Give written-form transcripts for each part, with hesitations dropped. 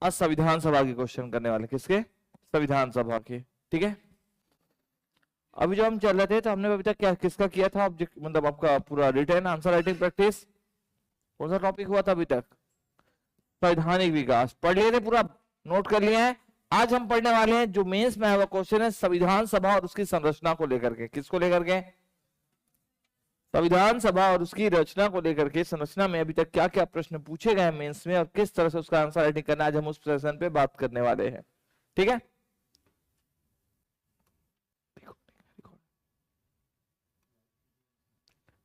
संविधान सभा के क्वेश्चन करने वाले, किसके? संविधान सभा के। ठीक है, अभी जो हम चल रहे थे तो हमने अभी तक क्या किसका किया था ऑब्जेक्ट, मतलब आपका पूरा रिटन आंसर राइटिंग प्रैक्टिस। कौन सा टॉपिक हुआ था अभी तक? संवैधानिक विकास पढ़ लिए थे, पूरा नोट कर लिए हैं। आज हम पढ़ने वाले हैं जो मेंस में आया हुआ क्वेश्चन है संविधान सभा और उसकी संरचना को लेकर के। किसको लेकर के? संविधान सभा और उसकी रचना को लेकर के। संरचना में अभी तक क्या क्या प्रश्न पूछे गए हैं मेंस में और किस तरह से उसका आंसर राइटिंग करना, आज हम उस सेशन पे बात करने वाले हैं। ठीक है,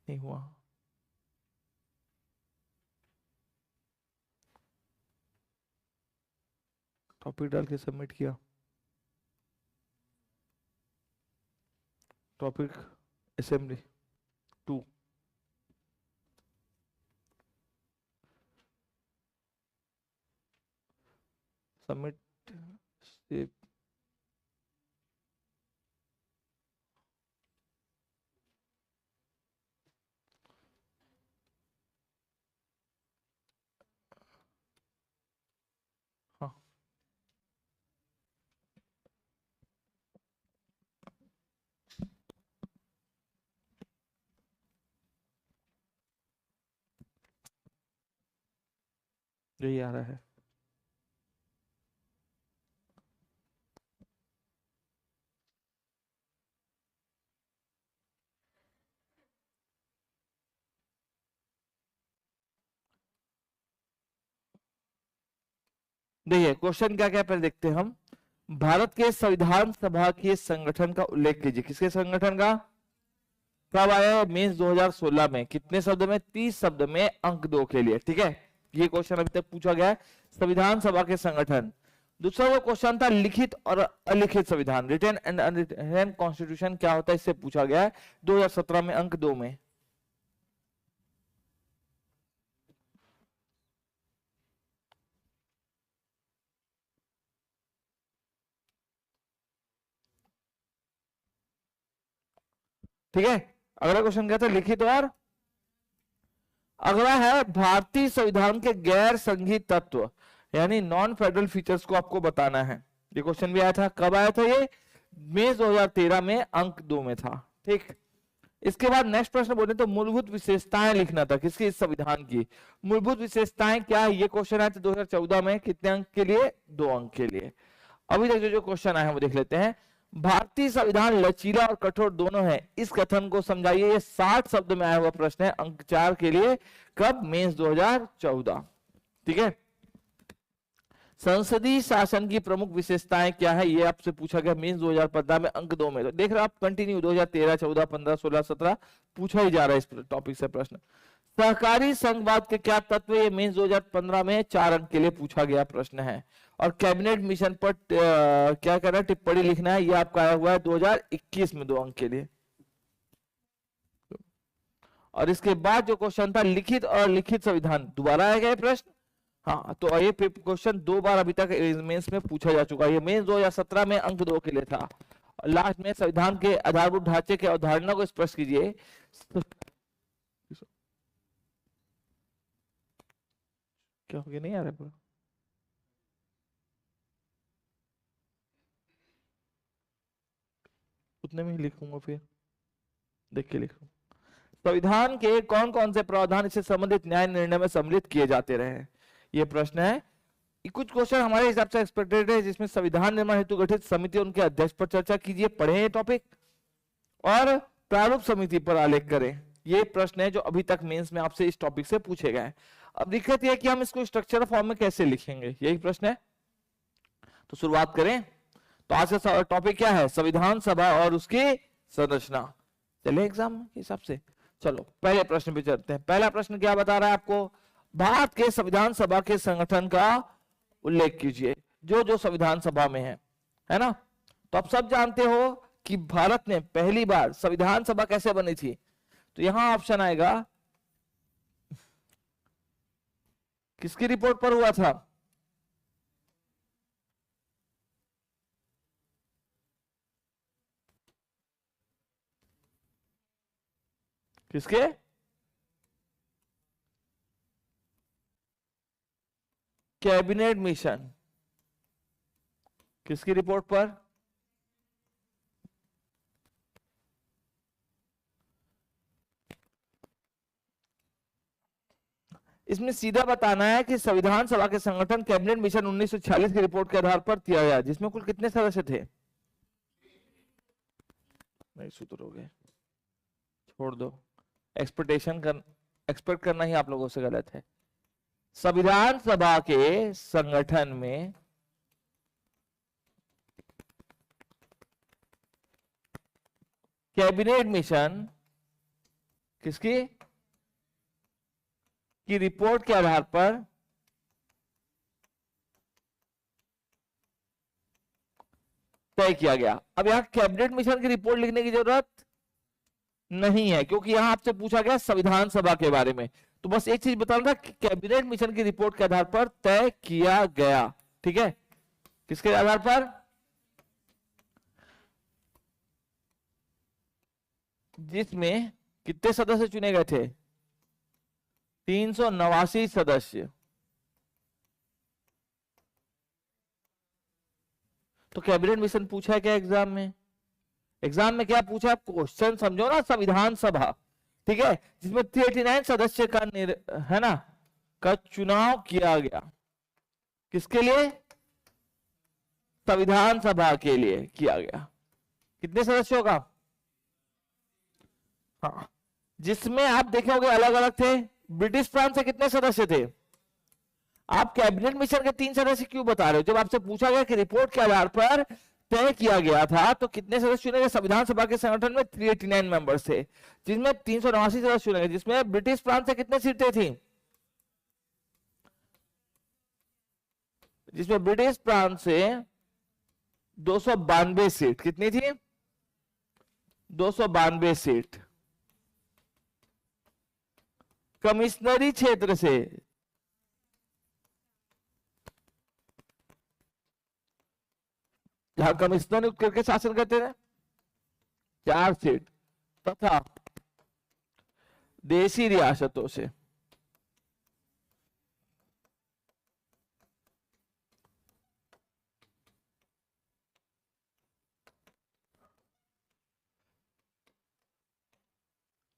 नहीं हुआ, टॉपिक डाल के सबमिट किया, टॉपिक असेंबली 2 सबमिट सेव। हाँ, यही आ रहा है। देखिए क्वेश्चन क्या क्या पहले देखते हैं हम। भारत के संविधान सभा के संगठन का उल्लेख कीजिए। किसके संगठन का? कब आया है? मेंस 2016 में। कितने शब्द में? 30 शब्द में, अंक 2 के लिए। ठीक है, ये क्वेश्चन अभी तक पूछा गया है, संविधान सभा के संगठन। दूसरा वो क्वेश्चन था लिखित और अलिखित संविधान, रिटन एंड अनरिटन कॉन्स्टिट्यूशन क्या होता है, इससे पूछा गया है 2017 में, अंक 2 में। ठीक है, अगला क्वेश्चन क्या था? लिखित और। अगला है भारतीय संविधान के गैर संघीय तत्व यानी नॉन फेडरल फीचर्स को आपको बताना है। ये क्वेश्चन भी आया था। कब आया था ये? मई 2013 में, अंक 2 में था। ठीक, इसके बाद नेक्स्ट प्रश्न बोले तो मूलभूत विशेषताएं लिखना था। किसकी? इस संविधान की। मूलभूत विशेषताएं क्या है? ये क्वेश्चन आया था 2014 में। कितने अंक के लिए? 2 अंक के लिए। अभी तक जो क्वेश्चन आए हैं वो देख लेते हैं। भारतीय संविधान लचीला और कठोर दोनों है, इस कथन को समझाइए। ये 60 शब्द में आया हुआ प्रश्न है, अंक 4 के लिए। कब? मेंस 2014। ठीक है, संसदीय शासन की प्रमुख विशेषताएं क्या है, ये आपसे पूछा गया मेंस 2015 में, अंक 2 में। तो देख रहे हो आप, कंटिन्यू 2013, 14, 15, 16, 17 पूछा ही जा रहा है इस टॉपिक से प्रश्न। सहकारी संघवाद के क्या तत्व? ये मेंस 2015 में 4 अंक के लिए पूछा गया प्रश्न है। और कैबिनेट मिशन पर क्या करना है? टिप्पणी लिखना है। ये आपका आया हुआ है 2021 में, 2 अंक के लिए। और इसके बाद जो क्वेश्चन था लिखित और लिखित संविधान, दोबारा आया गया प्रश्न। हाँ, तो ये क्वेश्चन 2 बार अभी तक मेंस में पूछा जा चुका है। ये मेंस 2017 में, अंक 2 के लिए था। लास्ट में संविधान के आधारभूत ढांचे के अवधारणा को स्पष्ट कीजिए। क्या हो गया? नहीं आ रहा पूरा? उतने में ही लिखूंगा, फिर देख के लिखूंगा। संविधान के कौन कौन से प्रावधान इससे संबंधित न्याय निर्णय में सम्मिलित किए जाते रहे हैं? ये प्रश्न है। कुछ क्वेश्चन हमारे हिसाब से एक्सपेक्टेड है, जिसमें संविधान निर्माण हेतु गठित समिति उनके अध्यक्ष पर चर्चा कीजिए, पढ़े ये टॉपिक, और प्रारूप समिति पर आलेख करें। ये प्रश्न है जो अभी तक मेंस में आपसे इस टॉपिक से पूछे गए हैं। अब दिक्कत यह है कि हम इसको स्ट्रक्चर फॉर्म में कैसे लिखेंगे, यही प्रश्न है। तो शुरुआत करें। तो आज का टॉपिक क्या है? संविधान सभा और उसकी संरचना। चले एग्जाम के हिसाब से। चलो पहले प्रश्न पे चलते हैं। पहला प्रश्न क्या बता रहा है आपको? भारत के संविधान सभा के संगठन का उल्लेख कीजिए, जो जो संविधान सभा में है ना। तो आप सब जानते हो कि भारत ने पहली बार संविधान सभा कैसे बनी थी। तो यहां ऑप्शन आएगा, किसकी रिपोर्ट पर हुआ था? किसके? Cabinet mission. किसकी रिपोर्ट पर? इसमें सीधा बताना है कि संविधान सभा के संगठन कैबिनेट मिशन 1946 की रिपोर्ट के आधार पर किया गया, जिसमें कुल कितने सदस्य थे? नहीं सूत्र हो गए, छोड़ दो। एक्सपेक्ट करना ही आप लोगों से गलत है। संविधान सभा के संगठन में कैबिनेट मिशन किसकी की रिपोर्ट के आधार पर तय किया गया। अब यहां कैबिनेट मिशन की रिपोर्ट लिखने की जरूरत नहीं है, क्योंकि यहां आपसे पूछा गया संविधान सभा के बारे में। तो बस एक चीज बताना था कि कैबिनेट मिशन की रिपोर्ट के आधार पर तय किया गया। ठीक है, किसके आधार पर? जिसमें कितने सदस्य चुने गए थे? 389 सदस्य। तो कैबिनेट मिशन पूछा है क्या एग्जाम में? एग्जाम में क्या पूछा? क्वेश्चन समझो ना, संविधान सभा, ठीक है, जिसमें 389 सदस्य का है ना का चुनाव किया गया। किसके लिए? संविधान सभा के लिए किया गया। कितने सदस्यों का? हाँ, जिसमें आप देखे होंगे अलग अलग थे। ब्रिटिश फ्रांस से कितने सदस्य थे? आप कैबिनेट मिशन के 3 सदस्य क्यों बता रहे हो? जब आपसे पूछा गया कि रिपोर्ट के आधार पर तय किया गया था तो कितने सदस्य चुने गए? संविधान सभा के संगठन में 389 मेंबर्स थे, जिसमें 389 सदस्य चुने गए। जिसमें ब्रिटिश फ्रांस से कितने सीटें थी? जिसमें ब्रिटिश फ्रांस से 292 सीट। कितनी थी? 292 सीट। कमिश्नरी क्षेत्र से जहां कमिश्नर नियुक्त करके शासन करते थे 4 सीट, तथा देशी रियासतों से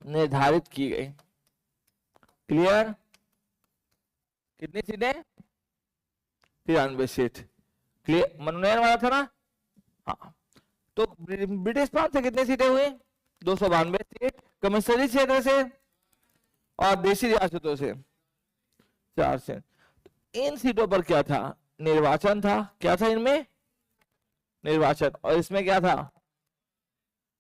निर्धारित की गई। क्लियर? कितनी सीटें? 93 सीट। क्लियर? मनोनयन वाला था ना? हाँ, तो ब्रिटिश प्रांत से कितनी सीटें हुई? 292 सीट। कमिश्नरी क्षेत्र से और देशी रियासतों से 4 सीट। इन सीटों पर क्या था? निर्वाचन था। क्या था इनमें? निर्वाचन। और इसमें क्या था?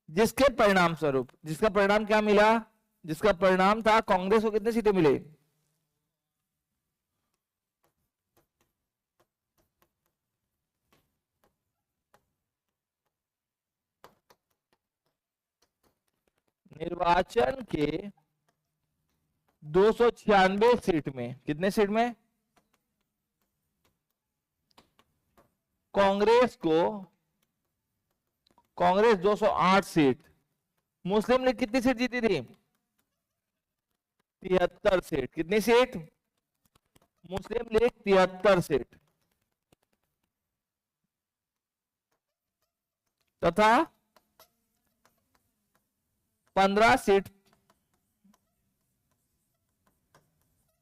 जिसके परिणाम स्वरूप, जिसका परिणाम क्या मिला? जिसका परिणाम था कांग्रेस को कितनी सीटें मिले? निर्वाचन के 296 सीट में, कितने सीट में? कांग्रेस 208 सीट। मुस्लिम लीग कितनी सीट जीती थी? 73 सीट। कितनी सीट? मुस्लिम लीग 73 सीट, तथा 15 सीट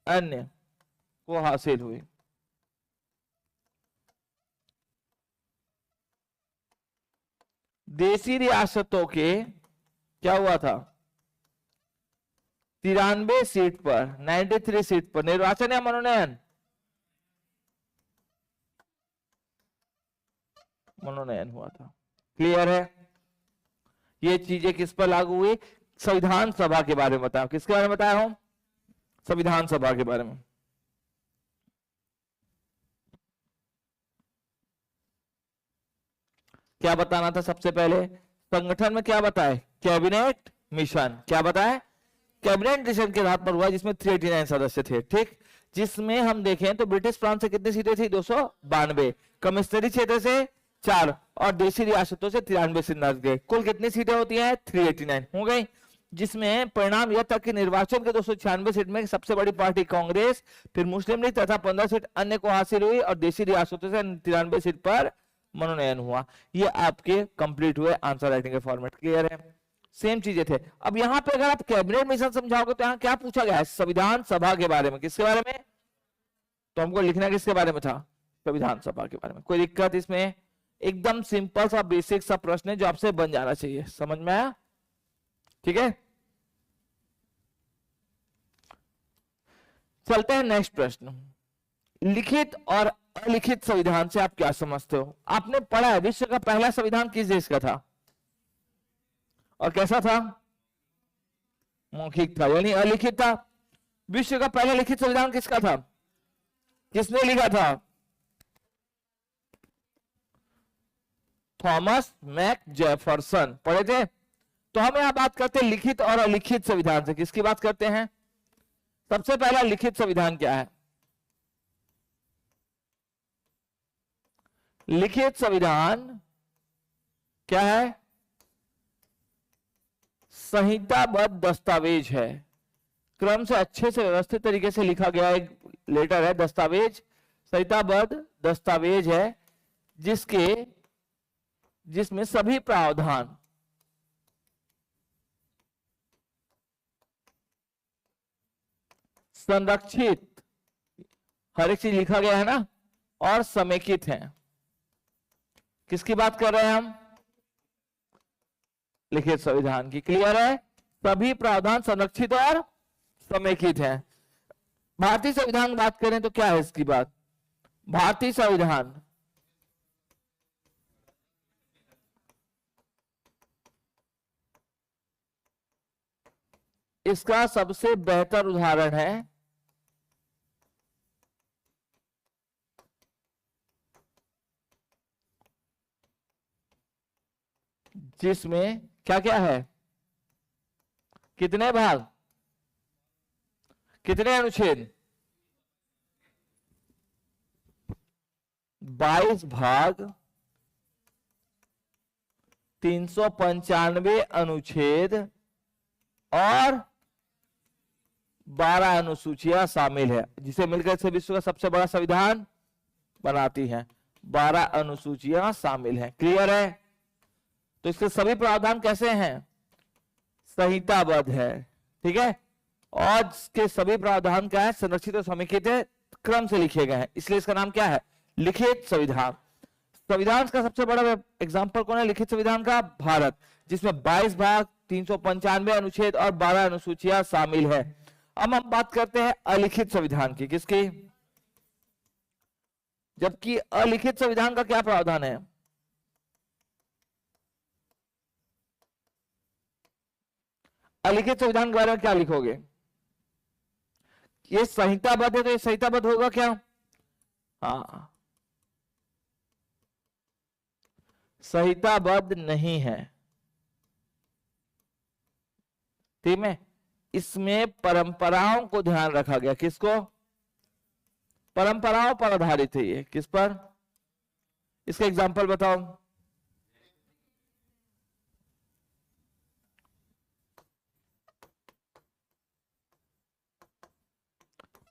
अन्य को हासिल हुई। देशी रियासतों के क्या हुआ था? 93 सीट पर, 93 सीट पर निर्वाचन या मनोनयन? मनोनयन हुआ था। क्लियर है? ये चीजें किस पर लागू हुई? संविधान सभा के बारे में बताओ। किसके बारे में बताया हूं? संविधान सभा के बारे में। क्या बताना था सबसे पहले? संगठन में क्या बताए? Cabinet mission. क्या बताए? कैबिनेट मिशन के आधार पर हुआ, जिसमें 389 सदस्य थे। ठीक, जिसमें हम देखें तो ब्रिटिश फ्रांस से कितनी सीटें थी? 292। कमिश्नरी क्षेत्र से 4 और देशी रियासतों से 93 सीट गए। कुल कितनी सीटें होती हैं? 389 हो गई। जिसमें परिणाम यह था कि निर्वाचन के 296 सीट में सबसे बड़ी पार्टी कांग्रेस, फिर मुस्लिम लीग तथा 15 सीट अन्य को हासिल हुई और देशी रियासतों से 93 सीट पर मनोनयन हुआ। ये आपके कंप्लीट हुए आंसर राइटिंग के फॉर्मेट। क्लियर है? सेम चीजें थे। अब यहाँ पे अगर आप कैबिनेट मिशन समझाओगे तो यहाँ क्या पूछा गया है? संविधान सभा के बारे में। किसके बारे में? तो हमको लिखना किसके बारे में था? संविधान सभा के बारे में। कोई दिक्कत इसमें? एकदम सिंपल सा बेसिक सा प्रश्न है जो आपसे बन जाना चाहिए। समझ में आया? ठीक है, चलते हैं नेक्स्ट प्रश्न। लिखित और अलिखित संविधान से आप क्या समझते हो? आपने पढ़ा है विश्व का पहला संविधान किस देश का था और कैसा था? मौखिक था, यानी अलिखित था। विश्व का पहला लिखित संविधान किसका था? किसने लिखा था? Thomas Mac Jefferson. पढ़े थे? तो हम यहां बात करते हैं लिखित और अलिखित संविधान से। किसकी बात करते हैं? सबसे पहला लिखित संविधान क्या है? लिखित संविधान क्या है? संहिताबद्ध दस्तावेज है, क्रम से अच्छे से व्यवस्थित तरीके से लिखा गया एक लेटर है। दस्तावेज, संहिताबद्ध दस्तावेज है जिसमें सभी प्रावधान संरक्षित, हर एक चीज लिखा गया है ना, और समेकित है। किसकी बात कर रहे हैं हम? लिखित संविधान की। क्लियर है? सभी प्रावधान संरक्षित और समेकित है। भारतीय संविधान की बात करें तो क्या है इसकी बात? भारतीय संविधान इसका सबसे बेहतर उदाहरण है जिसमें क्या क्या है? कितने भाग, कितने अनुच्छेद? 22 भाग, 395 अनुच्छेद और 12 अनुसूचियां शामिल है, जिसे मिलकर इसे विश्व का सबसे बड़ा संविधान बनाती हैं। 12 अनुसूचियां शामिल हैं। क्लियर है? तो इसके सभी प्रावधान कैसे हैं? संहिताबद्ध है। ठीक है, और इसके सभी प्रावधान क्या है? संरक्षित और समेकित है, क्रम से लिखे गए हैं, इसलिए इसका नाम क्या है? लिखित संविधान। संविधान का सबसे बड़ा एग्जांपल कौन है लिखित संविधान का? भारत, जिसमें 22 भाग, 395 अनुच्छेद और 12 अनुसूचियां शामिल है। अब हम बात करते हैं अलिखित संविधान की। किसकी? जबकि अलिखित संविधान का क्या प्रावधान है? अलिखित संविधान के बारे में क्या लिखोगे? ये संहिताबद्ध है, तो ये संहिताबद्ध होगा क्या? हाँ, संहिताबद्ध नहीं है। ठीक है, इसमें परंपराओं को ध्यान रखा गया। किसको? परंपराओं पर आधारित है ये। किस पर? इसका एग्जांपल बताओ।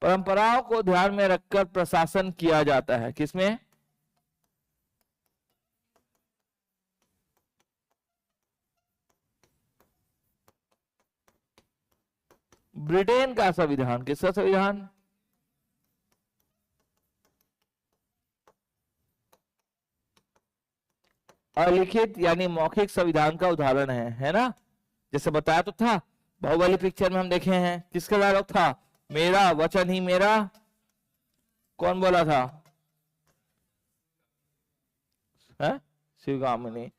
परंपराओं को ध्यान में रखकर प्रशासन किया जाता है। किसमें? ब्रिटेन का संविधान। किसका संविधान? अलिखित यानी मौखिक संविधान का उदाहरण है ना? जैसे बताया तो था, बाहुबली पिक्चर में हम देखे हैं। किसका डायलॉग था? मेरा वचन ही मेरा। कौन बोला था? शिवगामिनी।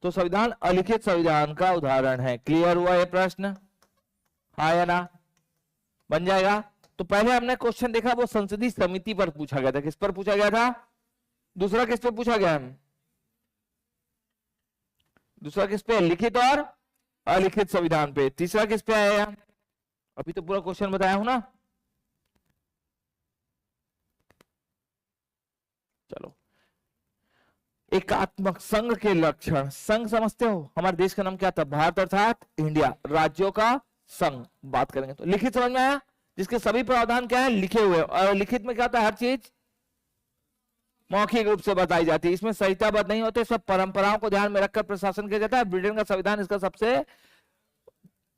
तो संविधान अलिखित संविधान का उदाहरण है। क्लियर हुआ ये प्रश्न? हाँ या ना? बन जाएगा। तो पहले हमने क्वेश्चन देखा वो संसदीय समिति पर पूछा गया था। किस पर पूछा गया था? दूसरा किस पे पूछा गया? दूसरा किस पे? लिखित और अलिखित संविधान पे। तीसरा किस पे आया? अभी तो पूरा क्वेश्चन बताया हूं ना। चलो, एकात्मक संघ के लक्षण। संघ समझते हो? हमारे देश का नाम क्या था? भारत, अर्थात इंडिया, राज्यों का संघ। बात करेंगे तो लिखित समझ में आया, जिसके सभी प्रावधान क्या है? लिखे हुए। और लिखित में क्या होता है? हर चीज मौखिक रूप से बताई जाती है। इसमें संहिताबद्ध नहीं होते, सब परंपराओं को ध्यान में रखकर प्रशासन किया जाता है। ब्रिटेन का संविधान इसका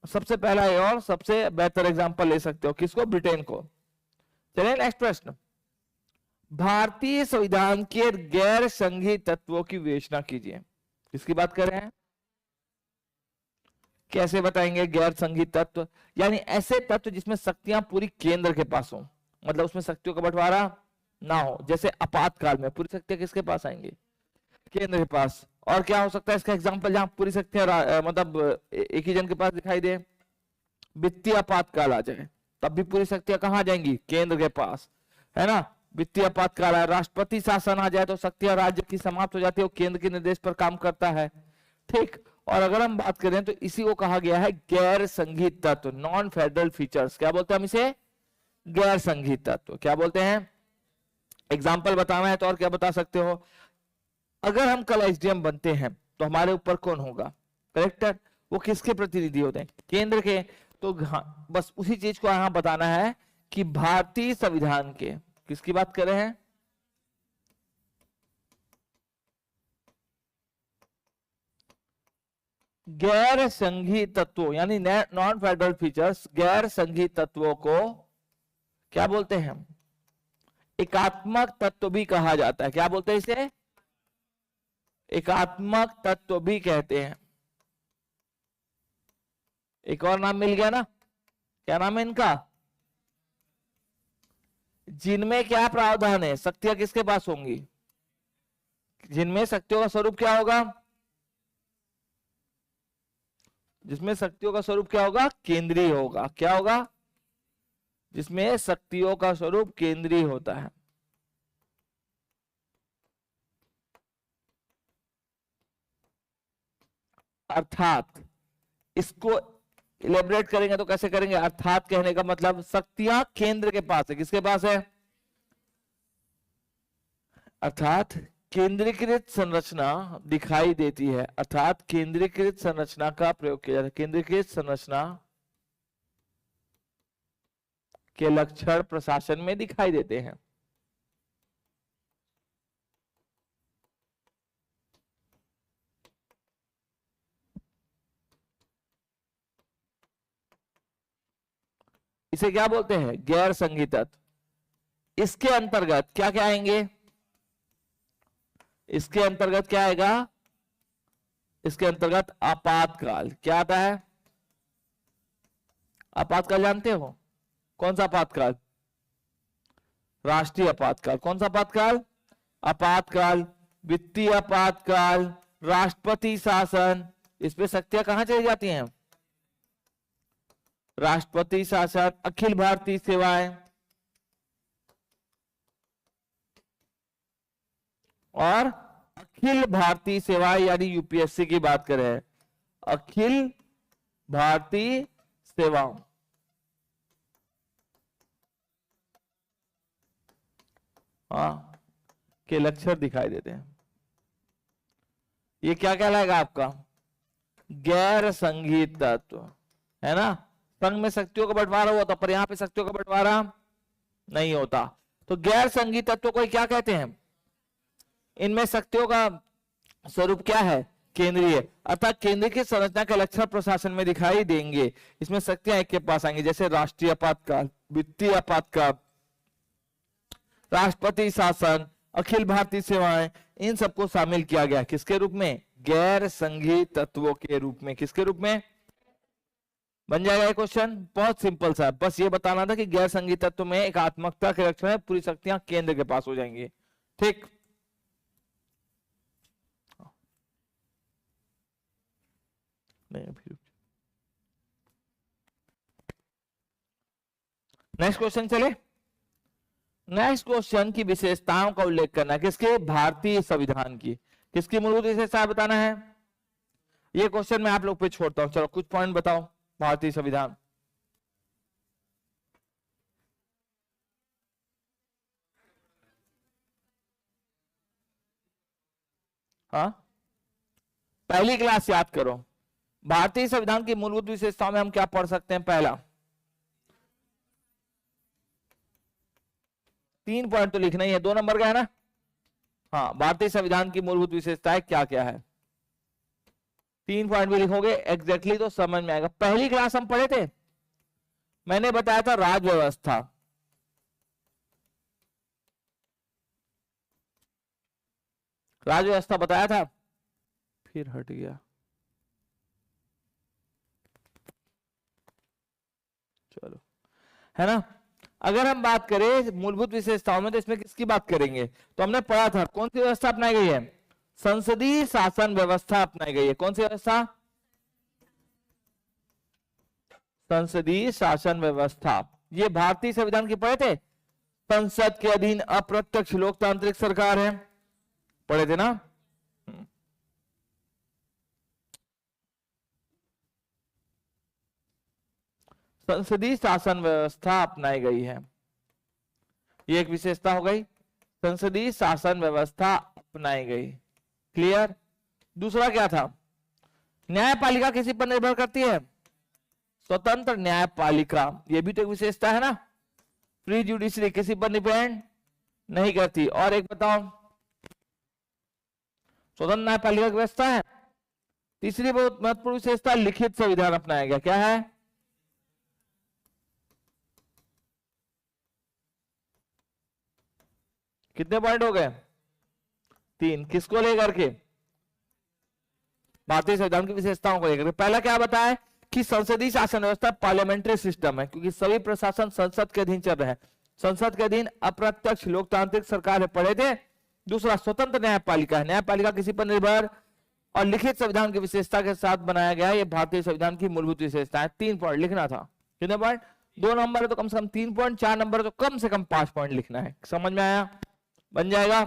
सबसे पहला है और सबसे बेहतर एग्जांपल ले सकते हो। किसको? ब्रिटेन को। चलिए नेक्स्ट प्रश्न, भारतीय संविधान के गैर संघीय तत्वों की विवेचना कीजिए। किसकी बात कर रहे हैं? कैसे बताएंगे गैर संघीय तत्व? यानी ऐसे तत्व जिसमें शक्तियां पूरी केंद्र के पास हो, मतलब उसमें शक्तियों का बंटवारा ना हो। जैसे आपातकाल में पूरी शक्तियां किसके पास आएंगी? केंद्र के पास। और क्या हो सकता है इसका एग्जांपल जहां पूरी शक्तियां मतलब एक ही जन के पास दिखाई दे? वित्तीय आपातकाल आ जाए तब भी पूरी शक्तियां कहां जाएंगी? केंद्र के पास, है ना। वित्तीय आपातकाल है। राष्ट्रपति शासन आ जाए तो शक्तियां राज्य की समाप्त हो जाती है, वो केंद्र के निर्देश पर काम करता है। ठीक। और अगर हम बात करें तो इसी को कहा गया है गैर संघीय तत्व, नॉन फेडरल फीचर्स। क्या बोलते हैं हम इसे? गैर संघीय तत्व। क्या बोलते हैं? एग्जाम्पल बताना है तो और क्या बता सकते हो? अगर हम कल एसडीएम बनते हैं तो हमारे ऊपर कौन होगा? कलेक्टर। वो किसके प्रतिनिधि होते हैं? केंद्र के। तो बस उसी चीज को यहां बताना है कि भारतीय संविधान के, किसकी बात कर रहे हैं? गैर संघीय तत्वों यानी नॉन फेडरल फीचर्स, गैर संघीय तत्वों को क्या बोलते हैं? एकात्मक तत्व भी कहा जाता है। क्या बोलते हैं इसे? एकात्मक तत्व भी कहते हैं। एक और नाम मिल गया ना, क्या नाम है इनका? जिनमें क्या प्रावधान है? शक्तियां किसके पास होंगी? जिनमें शक्तियों का स्वरूप क्या होगा? जिसमें शक्तियों का स्वरूप क्या होगा? केंद्रीय होगा। क्या होगा? जिसमें शक्तियों का स्वरूप केंद्रीय होता है। अर्थात इसको इलेबोरेट करेंगे तो कैसे करेंगे? अर्थात कहने का मतलब शक्तियां केंद्र के पास है। किसके पास है? अर्थात केंद्रीकृत संरचना दिखाई देती है। अर्थात केंद्रीकृत संरचना का प्रयोग किया जाता है। केंद्रीकृत संरचना के लक्षण प्रशासन में दिखाई देते हैं। इसे क्या बोलते हैं? गैर संघीय तत्व। इसके अंतर्गत क्या क्या आएंगे? इसके अंतर्गत क्या आएगा? इसके अंतर्गत आपातकाल। क्या आता है? आपातकाल जानते हो? कौन सा आपातकाल? राष्ट्रीय आपातकाल। कौन सा आपातकाल? आपातकाल। वित्तीय आपातकाल, राष्ट्रपति शासन। इसमें शक्तियां कहां चली जाती हैं? राष्ट्रपति शासन। अखिल भारतीय सेवाएं और अखिल भारतीय सेवाएं यानी यूपीएससी की बात कर रहे हैं। अखिल भारतीय सेवाओं के लक्षण दिखाई देते हैं। ये क्या कहलाएगा आपका? गैर संघीय तत्व, है ना। संघ में शक्तियों का बंटवारा होता, पर यहां पे शक्तियों का बंटवारा नहीं होता। तो गैर संघीय तत्व को क्या कहते हैं? इनमें शक्तियों का स्वरूप क्या है? केंद्रीय। अर्थात केंद्र की संरचना के लक्षण प्रशासन में दिखाई देंगे। इसमें शक्तियां एक के पास आएंगी, जैसे राष्ट्रीय आपातकाल, वित्तीय आपातकाल, राष्ट्रपति शासन, अखिल भारतीय सेवाएं। इन सबको शामिल किया गया किसके रूप में? गैर संघीय तत्वों के रूप में। किसके रूप में? बन जाएगा ये क्वेश्चन। बहुत सिंपल सा, बस ये बताना था कि गैर संघीय तत्व में एकात्मकता के लक्षण है, पूरी शक्तियां केंद्र के पास हो जाएंगी। ठीक। नेक्स्ट क्वेश्चन चले। नेक्स्ट क्वेश्चन की विशेषताओं का उल्लेख करना है। किसके? भारतीय संविधान की। किसकी मूलभूत विशेषता बताना है? ये क्वेश्चन मैं आप लोग पे छोड़ता हूं। चलो कुछ पॉइंट बताओ। भारतीय संविधान हाँ, पहली क्लास याद करो। भारतीय संविधान की मूलभूत विशेषताओं में हम क्या पढ़ सकते हैं? पहला 3 पॉइंट तो लिखना ही है, 2 नंबर का है ना। हाँ, भारतीय संविधान की मूलभूत विशेषताएं क्या क्या है, 3 पॉइंट भी लिखोगे एग्जैक्टली तो समझ में आएगा। पहली क्लास हम पढ़े थे, मैंने बताया था राज व्यवस्था, राज व्यवस्था बताया था, फिर हट गया, चलो, है ना। अगर हम बात करें मूलभूत विशेषताओं में तो इसमें किसकी बात करेंगे, तो हमने पढ़ा था कौन सी व्यवस्था अपनाई गई है, संसदीय शासन व्यवस्था अपनाई गई है। कौन सी व्यवस्था, संसदीय शासन व्यवस्था। ये भारतीय संविधान की पढ़े थे, संसद के अधीन अप्रत्यक्ष लोकतांत्रिक सरकार है, पढ़े थे ना। संसदीय शासन व्यवस्था अपनाई गई है, ये एक विशेषता हो गई, संसदीय शासन व्यवस्था अपनाई गई। क्लियर। दूसरा क्या था, न्यायपालिका किसी पर निर्भर करती है, स्वतंत्र न्यायपालिका, ये भी तो एक विशेषता है ना। फ्री जुडिशरी किसी पर डिपेंड नहीं करती। और एक बताओ, स्वतंत्र न्यायपालिका की व्यवस्था है। तीसरी बहुत महत्वपूर्ण विशेषता, लिखित संविधान अपनाया गया। क्या है, कितने पॉइंट हो गए, 3। किसको लेकर के, भारतीय संविधान की विशेषताओं को लेकर। पहला क्या बताया कि संसदीय शासन व्यवस्था पार्लियामेंट्री सिस्टम है, क्योंकि सभी प्रशासन संसद के अधीन चल रहे हैं, संसद के अधीन अप्रत्यक्ष लोकतांत्रिक सरकार है, पढ़े थे। दूसरा स्वतंत्र न्यायपालिका है, न्यायपालिका किसी पर निर्भर, और लिखित संविधान की विशेषता के साथ बनाया गया, ये भारतीय संविधान की मूलभूत विशेषता है। 3 पॉइंट लिखना था। कितने पॉइंट, 2 नंबर है तो कम से कम 3 पॉइंट, 4 नंबर है तो कम से कम 5 पॉइंट लिखना है। समझ में आया, बन जाएगा।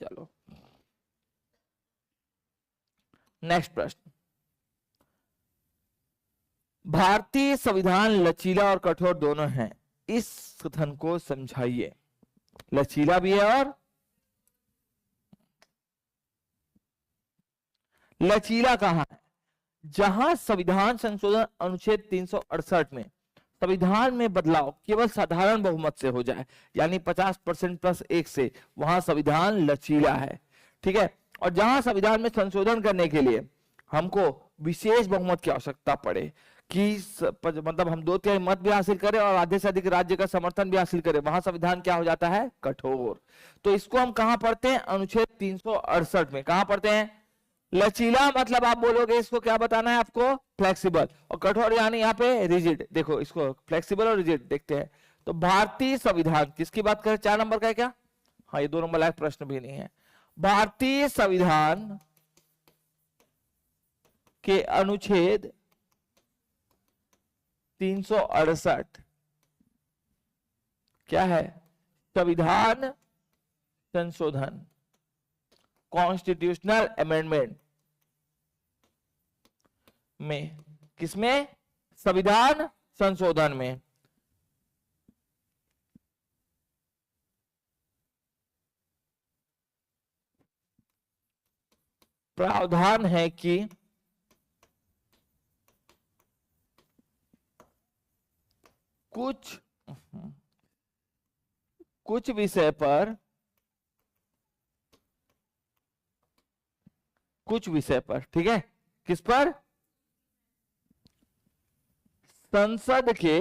चलो नेक्स्ट प्रश्न, भारतीय संविधान लचीला और कठोर दोनों है, इस कथन को समझाइए। लचीला भी है और लचीला कहां है, जहां संविधान संशोधन अनुच्छेद 368 में संविधान में बदलाव केवल साधारण बहुमत से हो जाए, यानी 50% प्लस 1 से, वहां संविधान लचीला है। ठीक है। और जहां संविधान में संशोधन करने के लिए हमको विशेष बहुमत की आवश्यकता पड़े, कि मतलब हम 2/3 मत भी हासिल करें और आधे से अधिक राज्य का समर्थन भी हासिल करें, वहां संविधान क्या हो जाता है, कठोर। तो इसको हम कहां पढ़ते हैं, अनुच्छेद 368 में। कहां पढ़ते हैं, लचीला मतलब आप बोलोगे इसको क्या बताना है आपको, फ्लेक्सिबल, और कठोर यानी यहाँ पे रिजिड। देखो इसको फ्लेक्सिबल और रिजिड देखते हैं। तो भारतीय संविधान किसकी बात करें, 4 नंबर का है क्या, हाँ ये 2 नंबर लायक प्रश्न भी नहीं है। भारतीय संविधान के अनुच्छेद 368 क्या है, संविधान संशोधन, कॉन्स्टिट्यूशनल अमेंडमेंट में, किसमें, संविधान संशोधन में। प्रावधान है कि कुछ विषय पर, ठीक है, किस पर, संसद के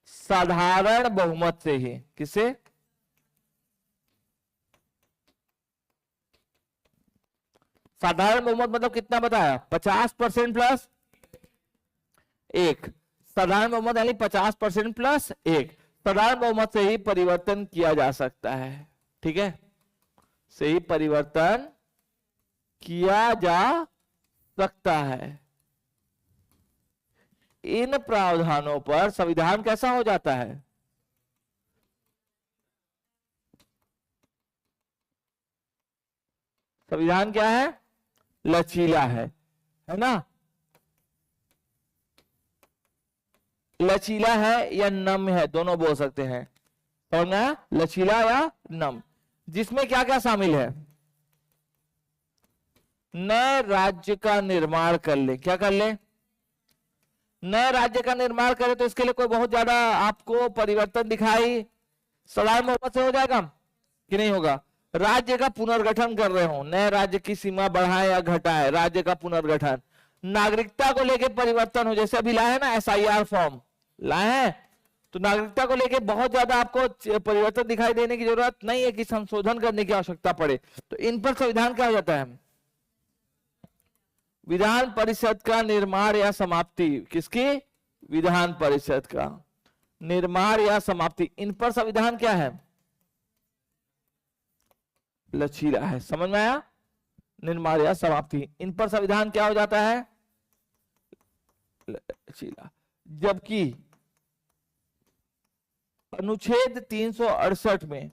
साधारण बहुमत से ही, किसे, साधारण बहुमत मतलब कितना बताया, 50% प्लस 1, साधारण बहुमत यानी 50% प्लस 1, साधारण बहुमत से ही परिवर्तन किया जा सकता है। ठीक है, से ही परिवर्तन किया जा सकता है। इन प्रावधानों पर संविधान कैसा हो जाता है, संविधान क्या है, लचीला है ना। लचीला है या नम्य है, दोनों बोल सकते हैं, और ना लचीला या नम्य, जिसमें क्या क्या शामिल है, नए राज्य का निर्माण कर ले। क्या कर ले, नए राज्य का निर्माण करे, तो इसके लिए कोई बहुत ज्यादा आपको परिवर्तन दिखाई साधारण बहुमत से हो जाएगा कि नहीं होगा? राज्य का पुनर्गठन कर रहे हो, नए राज्य की सीमा बढ़ाए या घटाए, राज्य का पुनर्गठन, नागरिकता को लेके परिवर्तन हो, जैसे अभी लाए हैं ना SIR फॉर्म लाए हैं, तो नागरिकता को लेके बहुत ज्यादा आपको परिवर्तन दिखाई देने की जरूरत नहीं है कि संशोधन करने की आवश्यकता पड़े। तो इन पर संविधान क्या हो जाता है? विधान परिषद का निर्माण या समाप्ति, किसकी? विधान परिषद का निर्माण या समाप्ति, इन पर संविधान क्या है? लचीला है। समझ में आया? निर्माण या समाप्ति, इन पर संविधान क्या हो जाता है? लचीला। जबकि अनुच्छेद 368 में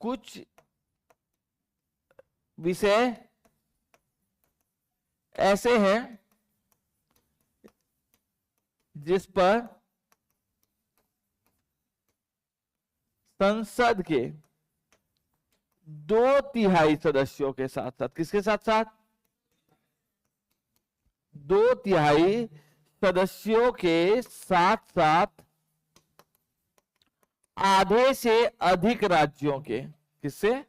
कुछ विषय ऐसे हैं जिस पर संसद के 2/3 सदस्यों के साथ साथ, किसके साथ साथ? 2/3 सदस्यों के साथ साथ आधे से अधिक राज्यों के, किससे?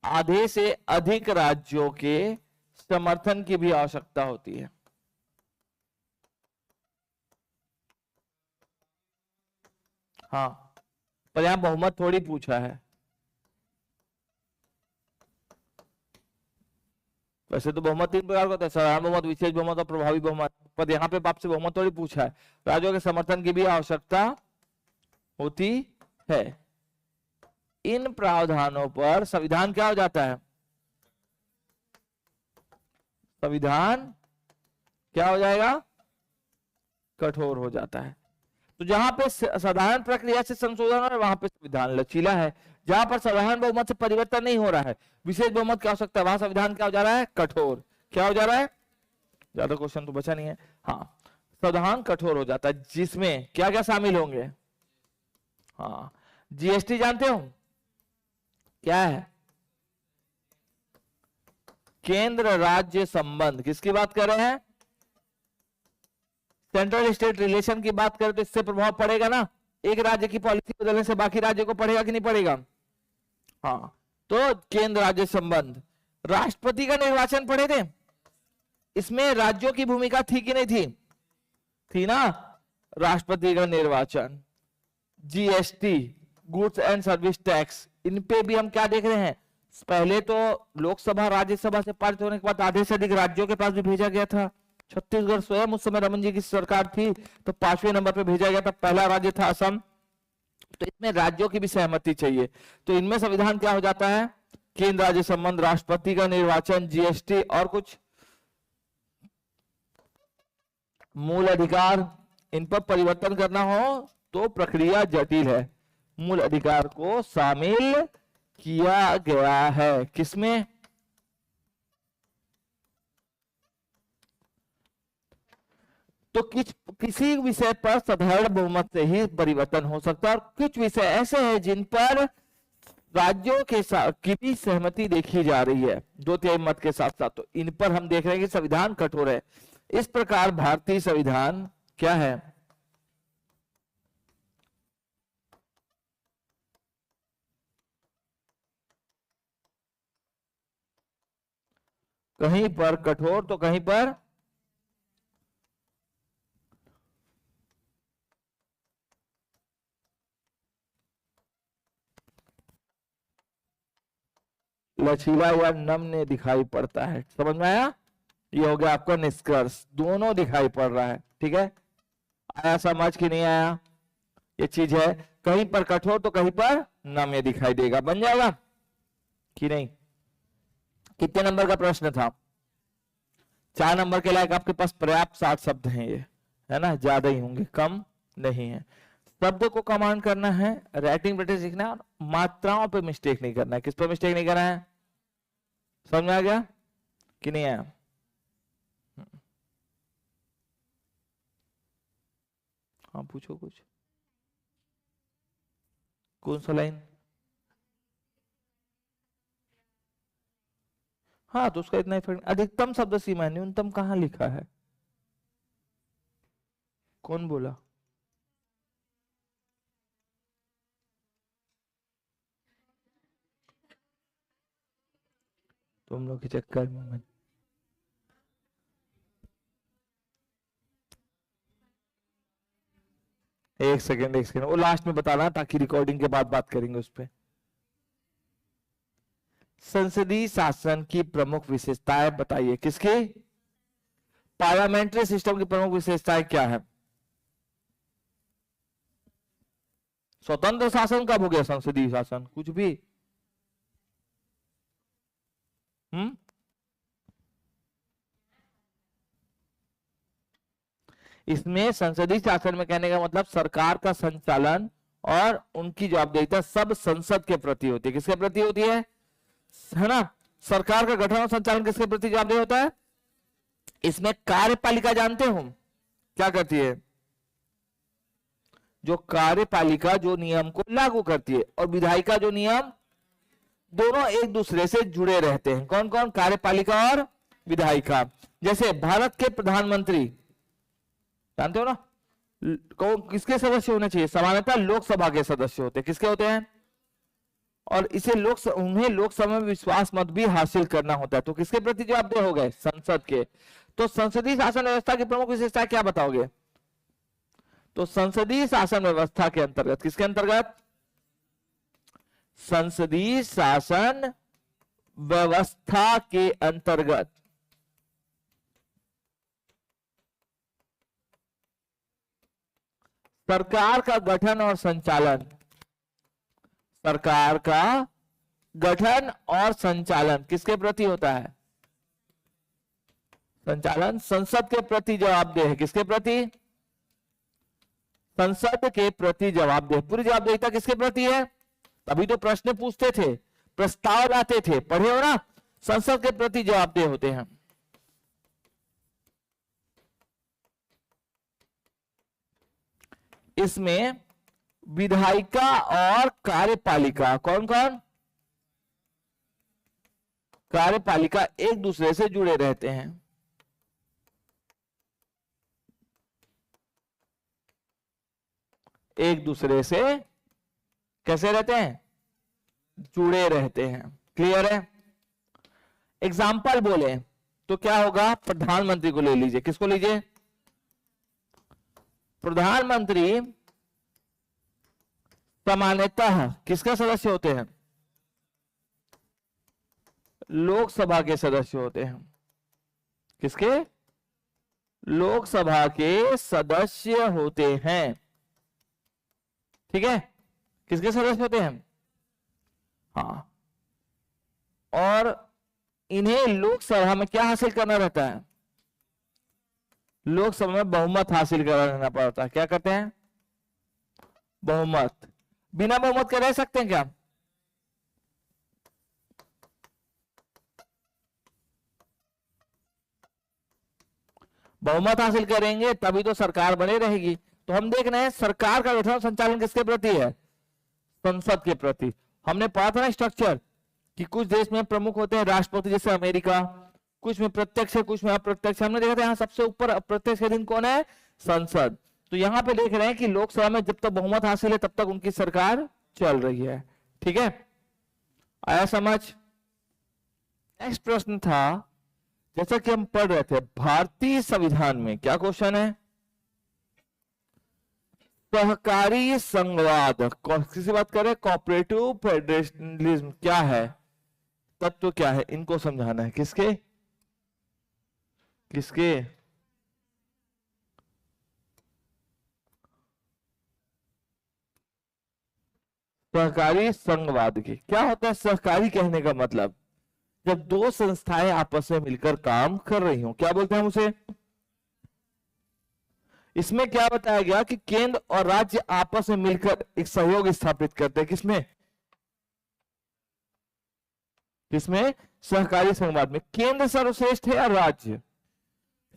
आधे से अधिक राज्यों के समर्थन की भी आवश्यकता होती है। हाँ, पर यहां बहुमत थोड़ी पूछा है। वैसे तो बहुमत 3 प्रकार का होता है, साधारण बहुमत, विशेष बहुमत और प्रभावी बहुमत, पर यहाँ पे आपसे बहुमत थोड़ी पूछा है। राज्यों के समर्थन की भी आवश्यकता होती है। इन प्रावधानों पर संविधान क्या हो जाता है? संविधान क्या हो जाएगा? कठोर हो जाता है। तो जहां पे साधारण प्रक्रिया से संशोधन है वहां पे संविधान लचीला है। जहां पर साधारण बहुमत से परिवर्तन नहीं हो रहा है, विशेष बहुमत की आवश्यकता है, वहां संविधान क्या हो जा रहा है? कठोर। क्या हो जा रहा है? ज्यादा क्वेश्चन तो बचा नहीं है। हाँ, संविधान कठोर हो जाता है, जिसमें क्या क्या शामिल होंगे? हाँ, GST जानते हो क्या है? केंद्र राज्य संबंध, किसकी बात कर रहे हैं? सेंट्रल स्टेट रिलेशन की बात करें तो इससे प्रभाव पड़ेगा ना, एक राज्य की पॉलिसी बदलने से बाकी राज्य को पड़ेगा कि नहीं पड़ेगा? हाँ, तो केंद्र राज्य संबंध। राष्ट्रपति का निर्वाचन पढ़े थे, इसमें राज्यों की भूमिका थी कि नहीं थी? थी ना, राष्ट्रपति का निर्वाचन। GST, goods and service tax, इन पे भी हम क्या देख रहे हैं? पहले तो लोकसभा राज्यसभा से पारित होने के बाद आधे से अधिक राज्यों के पास भी भेजा गया था। छत्तीसगढ़ स्वयं उस समय रमन जी की सरकार थी तो 5वें नंबर पे भेजा गया था, पहला राज्य था असम। तो इसमें राज्यों की भी सहमति चाहिए। तो इनमें संविधान क्या हो जाता है? केंद्र राज्य संबंध, राष्ट्रपति का निर्वाचन, GST और कुछ मूल अधिकार, इन पर परिवर्तन करना हो तो प्रक्रिया जटिल है। मूल अधिकार को शामिल किया गया है किसमें? तो किसी विषय पर साधारण बहुमत से ही परिवर्तन हो सकता है, और कुछ विषय ऐसे हैं जिन पर राज्यों के साथ की भी सहमति देखी जा रही है 2/3 मत के साथ साथ। तो इन पर हम देख रहे हैं कि संविधान कठोर है। इस प्रकार भारतीय संविधान क्या है? कहीं पर कठोर तो कहीं पर लचीला या नम्य दिखाई पड़ता है। समझ में आया? ये हो गया आपका निष्कर्ष, दोनों दिखाई पड़ रहा है। ठीक है, आया समझ कि नहीं आया? ये चीज है, कहीं पर कठोर तो कहीं पर नम्य दिखाई देगा। बन जाएगा कि नहीं? कितने नंबर का प्रश्न था? 4 नंबर के लायक आपके पास पर्याप्त 60 शब्द हैं, ये है ना, ज्यादा ही होंगे, कम नहीं है। शब्द को कमांड करना है, राइटिंग प्रैक्टिस सीखना है, और मात्राओं पे मिस्टेक नहीं करना है। किस पे मिस्टेक नहीं करना है? समझ में आ गया कि नहीं आया? हाँ, पूछो कुछ। कौन सा लाइन? हाँ, तो उसका इतना ही फर्क। अधिकतम शब्द सीमा, न्यूनतम कहाँ लिखा है? कौन बोला? तुम लोग के चक्कर में मैं एक सेकेंड वो लास्ट में बताना ताकि रिकॉर्डिंग के बाद बात करेंगे उस पर। संसदीय शासन की प्रमुख विशेषताएं बताइए। किसकी? पार्लियामेंट्री सिस्टम की प्रमुख विशेषताएं क्या है? स्वतंत्र शासन कब हो गया संसदीय शासन? कुछ भी। इसमें संसदीय शासन में कहने का मतलब सरकार का संचालन और उनकी जवाबदेही सब संसद के प्रति होती है। किसके प्रति होती है ना? सरकार का गठन और संचालन किसके प्रति जवाबदेह होता है? इसमें कार्यपालिका जानते हो क्या करती है? जो कार्यपालिका जो नियम को लागू करती है और विधायिका जो नियम, दोनों एक दूसरे से जुड़े रहते हैं। कौन कौन? कार्यपालिका और विधायिका। जैसे भारत के प्रधानमंत्री जानते हो ना, कौन किसके सदस्य होने चाहिए? सामान्यतः लोकसभा के सदस्य होते हैं। किसके होते हैं? और इसे उन्हें लोकसभा में विश्वास मत भी हासिल करना होता है। तो किसके प्रति जवाबदेह हो गए? संसद के। तो संसदीय शासन व्यवस्था की प्रमुख विशेषता क्या बताओगे? तो संसदीय शासन व्यवस्था के अंतर्गत, किसके अंतर्गत? संसदीय शासन व्यवस्था के अंतर्गत सरकार का गठन और संचालन, सरकार का गठन और संचालन किसके प्रति होता है? संचालन संसद के प्रति जवाबदेह है। किसके प्रति? संसद के प्रति जवाबदेह। पूरी जवाबदेहिता किसके प्रति है? तभी तो प्रश्न पूछते थे, प्रस्ताव लाते थे, पढ़े हो ना? संसद के प्रति जवाबदेह होते हैं। इसमें विधायिका और कार्यपालिका, कौन कौन? कार्यपालिका एक दूसरे से जुड़े रहते हैं। एक दूसरे से कैसे रहते हैं? जुड़े रहते हैं। क्लियर है? एग्जाम्पल बोले तो क्या होगा? प्रधानमंत्री को ले लीजिए। किसको लीजिए? प्रधानमंत्री सामान्यतः किसका सदस्य होते हैं? लोकसभा के सदस्य होते हैं। किसके? लोकसभा के सदस्य होते हैं। ठीक है? किसके सदस्य होते हैं? हाँ। और इन्हें लोकसभा में क्या हासिल करना रहता है? लोकसभा में बहुमत हासिल करना पड़ता है। क्या करते हैं? बहुमत। बिना बहुमत के रह सकते हैं क्या? बहुमत हासिल करेंगे तभी तो सरकार बनी रहेगी। तो हम देख रहे हैं सरकार का गठन संचालन किसके प्रति है? संसद के प्रति। हमने पढ़ा था ना स्ट्रक्चर कि कुछ देश में प्रमुख होते हैं राष्ट्रपति, जैसे अमेरिका, कुछ में प्रत्यक्ष है, कुछ में अप्रत्यक्ष। हमने देखा था यहाँ सबसे ऊपर अप्रत्यक्ष दिन कौन है? संसद। तो यहाँ पे देख रहे हैं कि लोकसभा में जब तक बहुमत हासिल है तब तक उनकी सरकार चल रही है। ठीक है? आया समझ? नेक्स्ट प्रश्न था, जैसा कि हम पढ़ रहे थे, भारतीय संविधान में क्या क्वेश्चन है? सहकारी संघवाद, किसी बात करें, कोऑपरेटिव फेडरलिज्म क्या है, तत्व क्या है, इनको समझाना है। किसके? किसके? सहकारी संघवाद की। क्या होता है सहकारी कहने का मतलब? जब दो संस्थाएं आपस में मिलकर काम कर रही हो, क्या बोलते हैं उसे? इसमें क्या बताया गया कि केंद्र और राज्य आपस में मिलकर एक सहयोग स्थापित करते हैं। किसमें? किसमें? सहकारी संघवाद में। केंद्र सर्वश्रेष्ठ है या राज्य?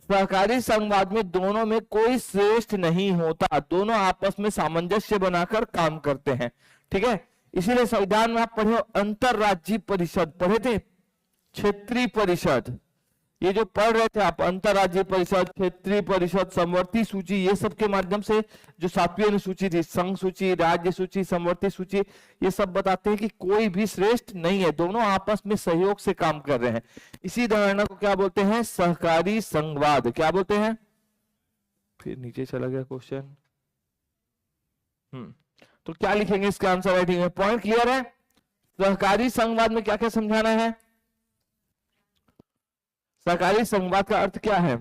सहकारी संघवाद में दोनों में कोई श्रेष्ठ नहीं होता, दोनों आपस में सामंजस्य बनाकर काम करते हैं। ठीक है? इसीलिए संविधान में आप पढ़े अंतरराज्यीय परिषद पढ़े थे, क्षेत्रीय परिषद, ये जो पढ़ रहे थे आप, अंतरराज्यीय परिषद, क्षेत्रीय परिषद, समवर्ती सूची, ये सब के माध्यम से जो 7वीं अनुसूची थी, संघ सूची, राज्य सूची, समवर्ती सूची, ये सब बताते हैं कि कोई भी श्रेष्ठ नहीं है, दोनों आपस में सहयोग से काम कर रहे हैं। इसी धारणा को क्या बोलते हैं? सहकारी संघवाद। क्या बोलते हैं? फिर नीचे चला गया क्वेश्चन। तो क्या लिखेंगे इसका आंसर राइटिंग में? पॉइंट क्लियर है? सहकारी संघवाद में क्या क्या समझाना है? सहकारी संघवाद का अर्थ क्या है?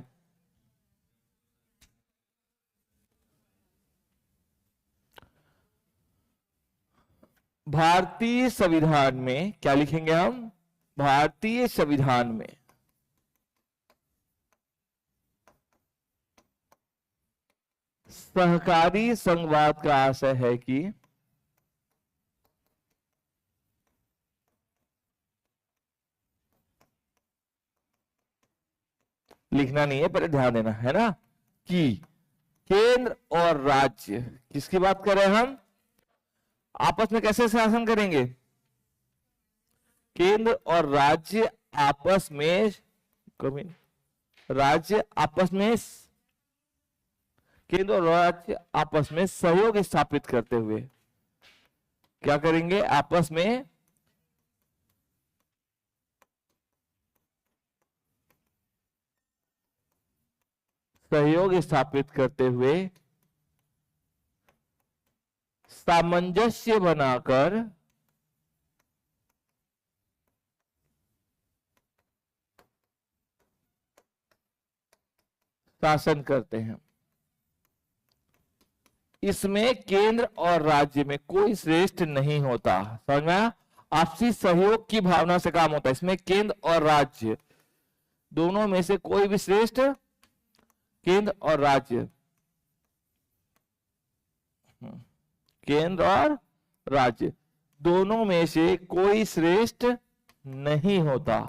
भारतीय संविधान में क्या लिखेंगे हम? भारतीय संविधान में सहकारी संघवाद का आशय है कि लिखना नहीं है, पहले ध्यान देना है ना, कि केंद्र और राज्य, किसकी बात कर रहे हैं हम? आपस में कैसे शासन करेंगे? केंद्र और राज्य आपस में, राज्य आपस में, केंद्र और राज्य आपस में सहयोग स्थापित करते हुए क्या करेंगे? आपस में सहयोग स्थापित करते हुए सामंजस्य बनाकर शासन करते हैं। इसमें केंद्र और राज्य में कोई श्रेष्ठ नहीं होता। समझ में आया? आपसी सहयोग की भावना से काम होता है। इसमें केंद्र और राज्य दोनों में से कोई भी श्रेष्ठ, केंद्र और राज्य, केंद्र और राज्य दोनों में से कोई श्रेष्ठ नहीं होता।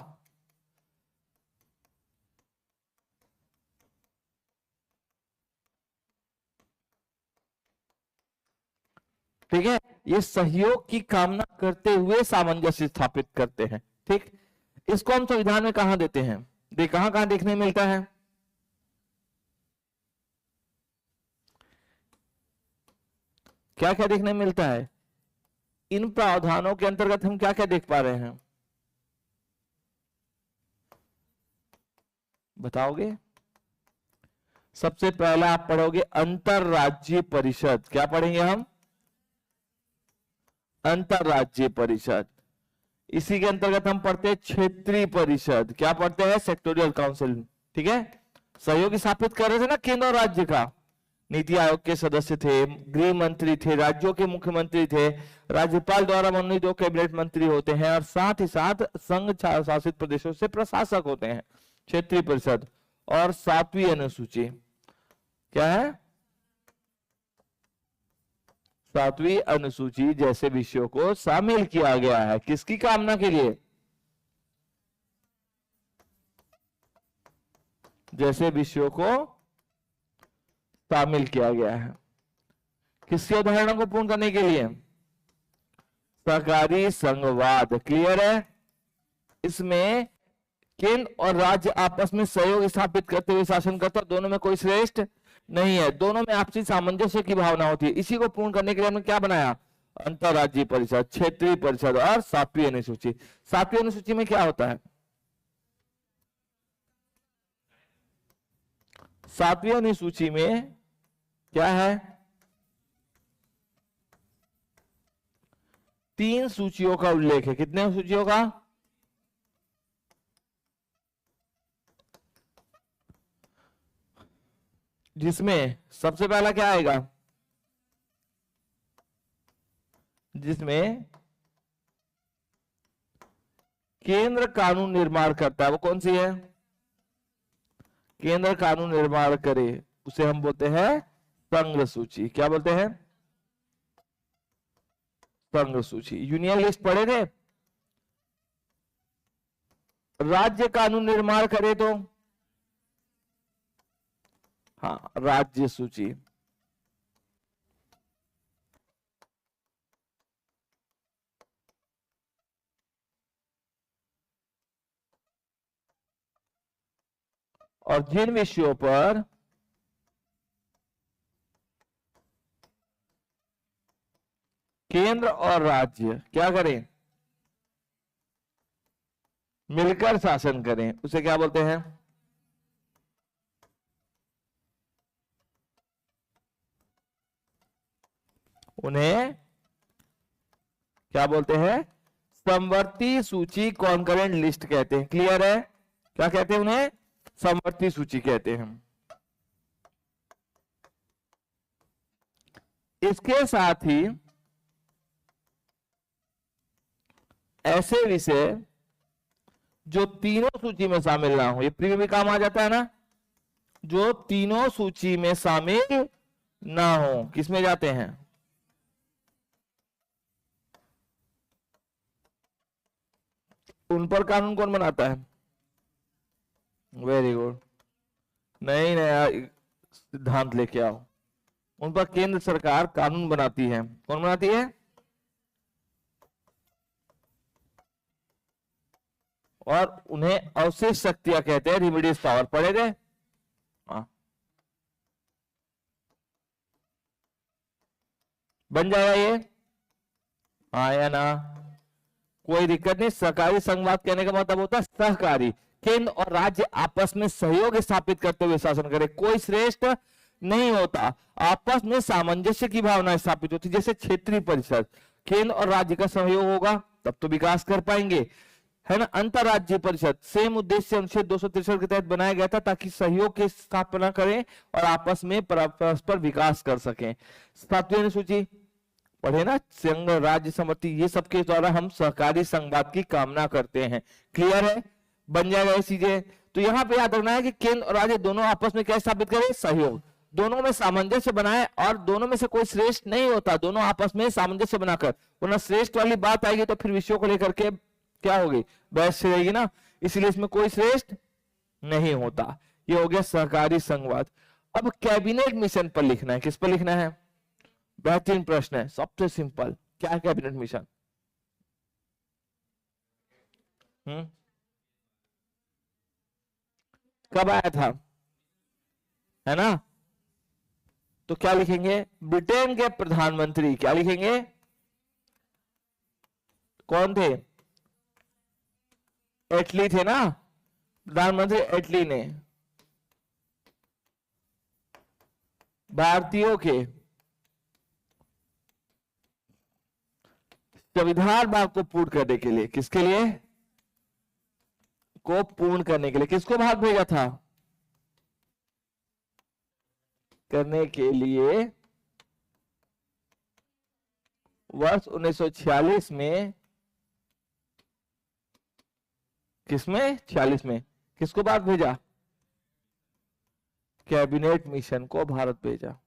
ठीक है? ये सहयोग की कामना करते हुए सामंजस्य स्थापित करते हैं। ठीक, इसको हम संविधान में कहां देते हैं? कहां कहां देखने मिलता है? क्या क्या देखने मिलता है? इन प्रावधानों के अंतर्गत हम क्या क्या देख पा रहे हैं? बताओगे? सबसे पहला आप पढ़ोगे अंतरराज्यीय परिषद। क्या पढ़ेंगे हम? अंतरराज्यीय परिषद। इसी के अंतर्गत हम पढ़ते हैं क्षेत्रीय परिषद। क्या पढ़ते हैं? Sectoral council. ठीक है? सहयोग स्थापित कर रहे थे ना केंद्र और राज्य का। नीति आयोग के सदस्य थे, गृह मंत्री थे, राज्यों के मुख्यमंत्री थे, राज्यपाल द्वारा मनोनीत 2 कैबिनेट मंत्री होते हैं, और साथ ही साथ संघ शासित प्रदेशों से प्रशासक होते हैं। क्षेत्रीय परिषद। और 7वीं अनुसूची क्या है? 7वीं अनुसूची जैसे विषयों को शामिल किया गया है। किसकी कामना के लिए? जैसे विषयों को शामिल किया गया है। किसकी अवधारणा को पूर्ण करने के लिए? सहकारी संघवाद। क्लियर है? इसमें केंद्र और राज्य आपस में सहयोग स्थापित करते हुए शासन करता, दोनों में कोई श्रेष्ठ नहीं है, दोनों में आपसी सामंजस्य की भावना होती है। इसी को पूर्ण करने के लिए हमने क्या बनाया? अंतरराज्यीय परिषद, क्षेत्रीय परिषद और 7वीं अनुसूची। 7वीं अनुसूची में क्या होता है? 7वीं अनुसूची में क्या है? 3 सूचियों का उल्लेख है। कितने सूचियों का? जिसमें सबसे पहला क्या आएगा? जिसमें केंद्र कानून निर्माण करता है, वो कौन सी है? केंद्र कानून निर्माण करे उसे हम बोलते हैं संघ सूची। क्या बोलते हैं? संघ सूची। यूनियन लिस्ट पढ़े थे? राज्य कानून निर्माण करे तो हाँ, राज्य सूची। और जिन विषयों पर केंद्र और राज्य क्या करें, मिलकर शासन करें, उसे क्या बोलते हैं, उन्हें क्या बोलते हैं, समवर्ती सूची कॉन्करेंट लिस्ट कहते हैं। क्लियर है, क्या कहते हैं उन्हें, समवर्ती सूची कहते हैं। इसके साथ ही ऐसे विषय जो तीनों सूची में शामिल ना हो, ये प्री में भी काम आ जाता है ना, जो तीनों सूची में शामिल ना हो, किसमें जाते हैं, उन पर कानून कौन बनाता है, वेरी गुड, नई नया सिद्धांत लेके आओ, उन पर केंद्र सरकार कानून बनाती है। कौन बनाती है, और उन्हें अवशेष शक्तियां कहते हैं, रिमेडियस पावर, पढ़े थे, बन जाएगा ये, हाँ या ना, कोई दिक्कत नहीं। सहकारी संघवाद कहने का मतलब होता है सहकारी, केंद्र और राज्य आपस में सहयोग स्थापित करते हुए शासन करे, कोई श्रेष्ठ नहीं होता, आपस में सामंजस्य की भावना स्थापित होती, जैसे क्षेत्रीय परिषद, केंद्र और राज्य का सहयोग होगा तब तो विकास कर पाएंगे, है ना। अंतरराज्यीय परिषद सेम उद्देश्य अनुच्छेद 263 के तहत बनाया गया था, ताकि सहयोग की स्थापना करें और आपस में परस्पर विकास कर सकें। 7वीं अनुसूची पढ़े ना, संघ राज्य समवर्ती, ये सबके द्वारा हम सहकारी संघवाद की कामना करते हैं। क्लियर है, बन जाएगा ये चीजें। तो यहाँ पे याद रखना है कि केंद्र और राज्य दोनों आपस में क्या स्थापित करें, सहयोग, दोनों में सामंजस्य बनाए, और दोनों में से कोई श्रेष्ठ नहीं होता, दोनों आपस में सामंजस्य बनाकर, वरना श्रेष्ठ वाली बात आएगी तो फिर विषयों को लेकर के क्या होगी, बहस रहेगी ना, इसलिए इसमें कोई श्रेष्ठ नहीं होता। ये हो गया सहकारी संघवाद। अब कैबिनेट मिशन पर लिखना है, किस पर लिखना है, बेहतरीन प्रश्न है, सबसे सिंपल, क्या है कैबिनेट मिशन, कब आया था, है ना। तो क्या लिखेंगे, ब्रिटेन के प्रधानमंत्री क्या लिखेंगे, कौन थे, एटली थे ना, प्रधानमंत्री एटली ने भारतीयों के संविधान भाग को पूर्ण करने के लिए, किसके लिए, को पूर्ण करने के लिए किसको भाग भेजा था, करने के लिए वर्ष 1946 में, किसमें, 46 में, किसको भाग भेजा, कैबिनेट मिशन को भारत भेजा।